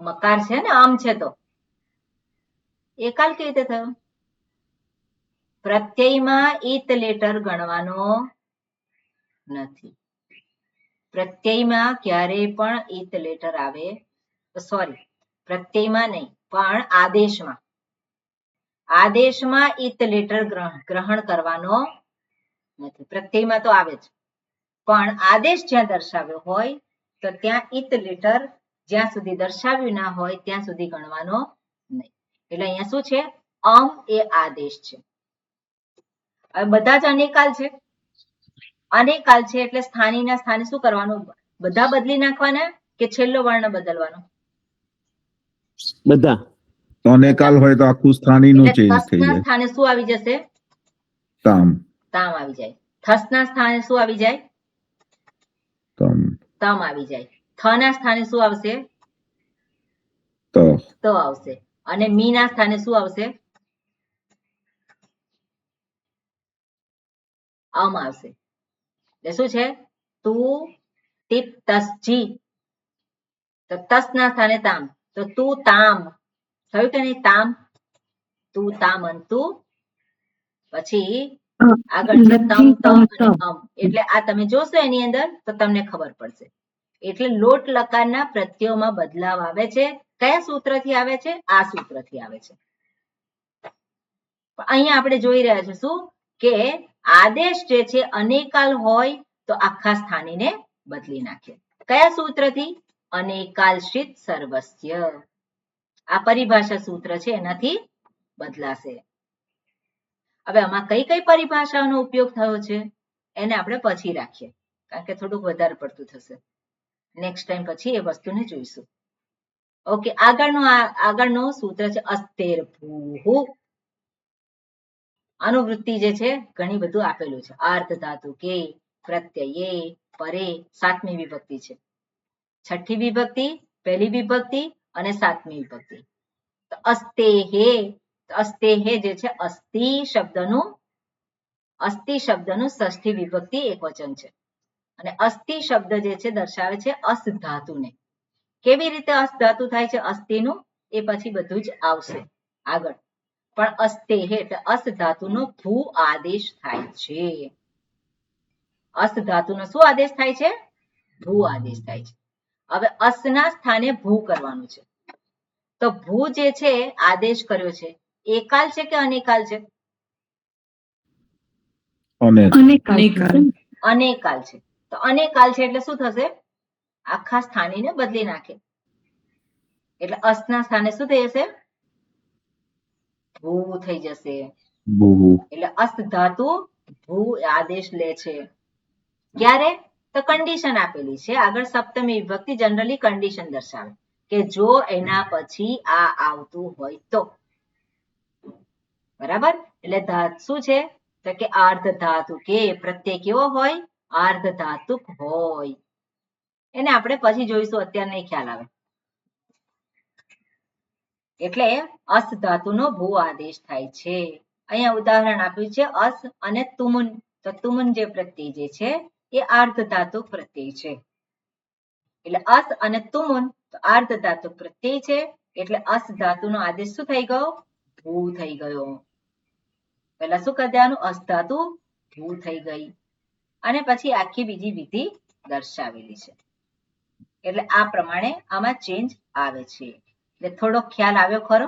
મકાર છે ને, આમ છે તો એકાલ કેવી રીતે થયો? પ્રત્યયમાં ઈત લેટર ગણવાનો નથી. પ્રત્યયમાં ક્યારેય પણ ઈત લેટર આવે, સોરી, પ્રત્યયમાં નહીં પણ આદેશમાં. આદેશમાં ઈત લેટર ગ્રહણ કરવાનો નથી. પ્રત્યયમાં તો આવે જ, પણ આદેશ જ્યાં દર્શાવ્યો હોય તો ત્યાં ઈત લેટર જ્યાં સુધી દર્શાવ્યું ના હોય ત્યાં સુધી ગણવાનો નહીં. એટલે અહીંયા શું છે? અમ એ આદેશ છે. હવે બધા જ અનેકાલ છે. અનેકાલ છે એટલે સ્થાનીના સ્થાને શું કરવાનું? બધા બદલી નાખવાના કે છેલ્લો વર્ણ બદલવાનો? બધા. અનેકાલ હોય તો આખું સ્થાનીનું એટલે ચેન્જ થઈ થસના જાય. સ્થાને શું આવી જશે? તામ. તામ આવી જાય. થસના સ્થાને શું આવી જાય? તમ. તમ આવી જાય. થના સ્થાને શું આવશે? ત. ત આવશે. અને મીના સ્થાને શું આવશે? અમ આવશે. એટલે શું છે? તું ટીપ તસજી. તો તસના સ્થાને તામ, તો તું તામ થયું કે નહીં? તામ, તું તામ અંતુ. પછી આગળ છે તમ, તમ અને અમ. એટલે આ તમે જોશો એની અંદર તો તમને ખબર પડશે. એટલે લોટ લકારના પ્રત્યયોમાં બદલાવ આવે છે. કયા સૂત્રથી આવે છે? આ સૂત્રથી આવે છે. અહીંયા આપણે જોઈ રહ્યા છે શું કે આદેશ જે છે અનેકાલ હોય તો આખા સ્થાનીને બદલી નાખે. કયા સૂત્રથી? અનેકાલશ્રિત સર્વસ્ય. આ પરિભાષા સૂત્ર છે, એનાથી બદલાશે. હવે આમાં કઈ કઈ પરિભાષાઓનો ઉપયોગ થયો છે એને આપણે પછી રાખીએ, કારણ કે થોડુંક વધારે પડતું થશે. નેક્સ્ટ ટાઈમ પછી એ વસ્તુને જોઈશું. ઓકે, આગળનું સૂત્ર છે અસ્તેર ભૂ. અનુવૃત્તિ જે છે ઘણી બધું આપેલું છે. અર્ધ ધાતુ કે, પ્રત્યયે, પરે, 7મી વિભક્તિ છે. 6ઠ્ઠી વિભક્તિ, પહેલી વિભક્તિ અને 7મી વિભક્તિ. તો અસ્તેહે, અસ્તેહે જે છે અસ્થિ શબ્દનું ષષ્ઠી વિભક્તિ એકવચન છે. અને અસ્થિ શબ્દ જે છે દર્શાવે છે અસ ધાતુને. કેવી રીતે અસ ધાતુ થાય છે અસ્થિનું એ પછી બધું જ આવશે આગળ. પણ અસ્તેહે એટલે અસ ધાતુનો ભૂ આદેશ થાય છે. અસ ધાતુનો શું આદેશ થાય છે? ભૂ આદેશ થાય છે. હવે અસના સ્થાને ભૂ કરવાનું છે. તો ભૂ જે છે આદેશ કર્યો છે એકાલ છે કે અનેકાલ છે? અને અનેકાલ. અનેકાલ છે. તો અનેકાલ છે એટલે શું થશે? આખા સ્થાનીને બદલી નાખે. એટલે અસના સ્થાને શું થઈ જશે? ભૂ થઈ જશે. ભૂ. એટલે અસ્ત ધાતુ ભૂ આદેશ લે છે. ક્યારે? તો કન્ડિશન આપેલી છે આગળ. સપ્તમી વિભક્તિ જનરલી કન્ડિશન દર્શાવે કે જો એના પછી આ આવતું હોય તો. બરાબર? એટલે ધાતુ શું છે? તો કે અર્ધ ધાતુ કે પ્રત્યય કેવો હોય? અર્ધ ધાતુક હોય. એને આપણે પછી જોઈશું, અત્યારે નહીં ખ્યાલ આવે. એટલે અસ ધાતુનો ભૂ આદેશ થાય છે. અહીંયા ઉદાહરણ આપ્યું છે અસ અને તુમુન. તો તુમુન જે પ્રત્યય જે છે એ અર્ધ ધાતુક પ્રત્યય છે. એટલે અસ અને તુમુન અર્ધ ધાતુક પ્રત્યય છે. એટલે અસ ધાતુનો આદેશ શું થઈ ગયો? ભૂ થઈ ગયો. પહેલા શું કરી દેવાનું? અસ ધાતુ ભૂ થઈ ગઈ. અને પછી આખી બીજી વિધિ દર્શાવેલી છે. એટલે આ પ્રમાણે આમાં ચેન્જ આવે છે. એટલે થોડો ખ્યાલ આવ્યો ખરો?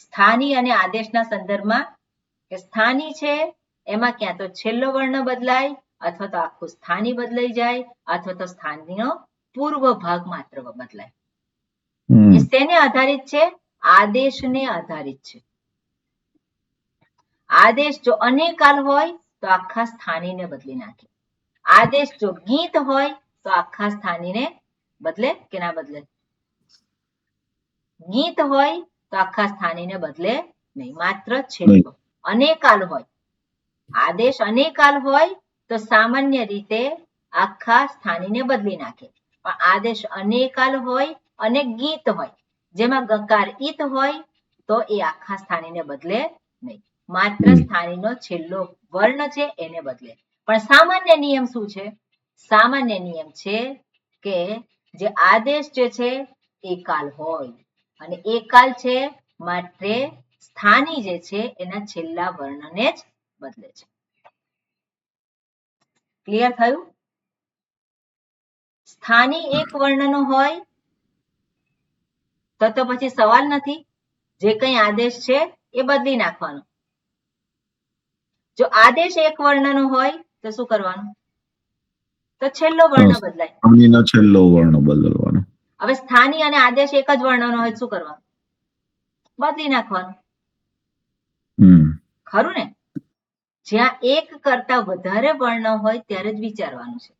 સ્થાની અને આદેશના સંદર્ભમાં કે સ્થાની છે એમાં ક્યાં તો છેલ્લો વર્ણ બદલાય, અથવા તો આખું સ્થાની બદલાઈ જાય, અથવા તો સ્થાનીનો પૂર્વ ભાગ માત્ર બદલાય. એ શેને આધારિત છે? આદેશને આધારિત છે. આદેશ જો અનેકાલ હોય તો આખા સ્થાનીને બદલી નાખે. આદેશ જો ગીત હોય તો આખા સ્થાનીને બદલે કે ના બદલે? ગીત હોય તો આખા સ્થાનીને બદલે નહીં, માત્ર છેલ્લો. અનેકાલ હોય, આદેશ અનેકાલ હોય તો સામાન્ય રીતે આખા સ્થાનીને બદલી નાખે. પણ આદેશ અનેકાલ હોય અને ગીત હોય, જેમાં ગકાર ઈત હોય, તો એ આખા સ્થાનીને બદલે નહીં, માત્ર સ્થાનીનો છેલ્લો વર્ણ છે એને બદલે. પણ સામાન્ય નિયમ શું છે? સામાન્ય નિયમ છે કે જે આદેશ જે છે એકાલ હોય, અને એકાલ છે માટે સ્થાની જે છે એના છેલ્લા વર્ણને જ બદલે છે. ક્લિયર થયું? સ્થાની એક વર્ણનો હોય તો પછી સવાલ નથી, જે કંઈ આદેશ છે એ બદલી નાખવાનો. જો આદેશ એક વર્ણનો હોય તો શું કરવાનું? તો છેલ્લો વર્ણ બદલાય. સ્થાનીનો છેલ્લો વર્ણ બદલવાનો. હવે સ્થાની અને આદેશ એક જ વર્ણનો હોય શું કરવાનું? બદલી નાખવાનું. ખરું ને? જ્યાં એક કરતા વધારે વર્ણ હોય ત્યારે જ વિચારવાનું છે.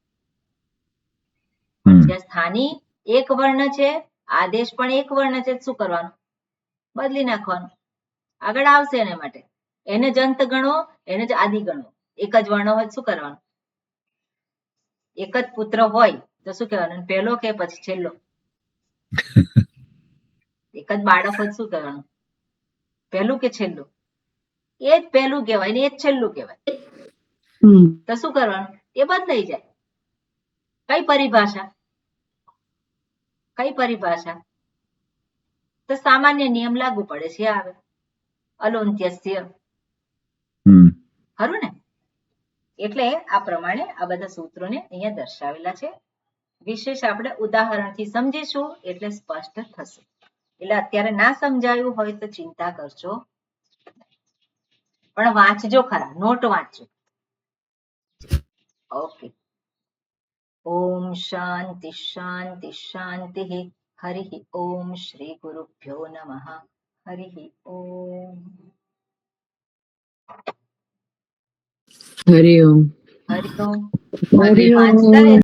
જ્યાં સ્થાની એક વર્ણ છે, આદેશ પણ એક વર્ણ છે, શું કરવાનું? બદલી નાખવાનું. આગળ આવશે એના માટે. એને જ અંત ગણો, એને જ આદિ ગણો. એક જ વર્ણ હોય શું કરવાનું? એક જ પુત્ર હોય તો શું કહેવાનું? પહેલો કે પછી છેલ્લો? એક જ બાળક હોય શું કરવાનું? પહેલું કે છેલ્લું? એ જ પહેલું કહેવાય ને એ જ છેલ્લું કહેવાય. તો શું કરવાનું? એ બદલાઈ જાય. કઈ પરિભાષા? કઈ પરિભાષા? તો સામાન્ય નિયમ લાગુ પડે છે. આવે અલોન્ત્યસ્ય. ખરું ને? એટલે આ પ્રમાણે આ બધા સૂત્રોને અહીંયા દર્શાવેલા છે. વિશેષ આપણે ઉદાહરણથી સમજીશું એટલે સ્પષ્ટ થશે. એટલે અત્યારે ના સમજાયું હોય તો ચિંતા કરજો, પણ વાંચજો ખરા, નોટ વાંચજો. ઓકે. ઓમ શાંતિ શાંતિ શાંતિ. હરિ ઓમ શ્રી ગુરુભ્યો નમઃ. હરિ ઓમ. હરિ ઓમ. હરિ ઓમ. હરિ ઓમ. વાંચતા રહેજો.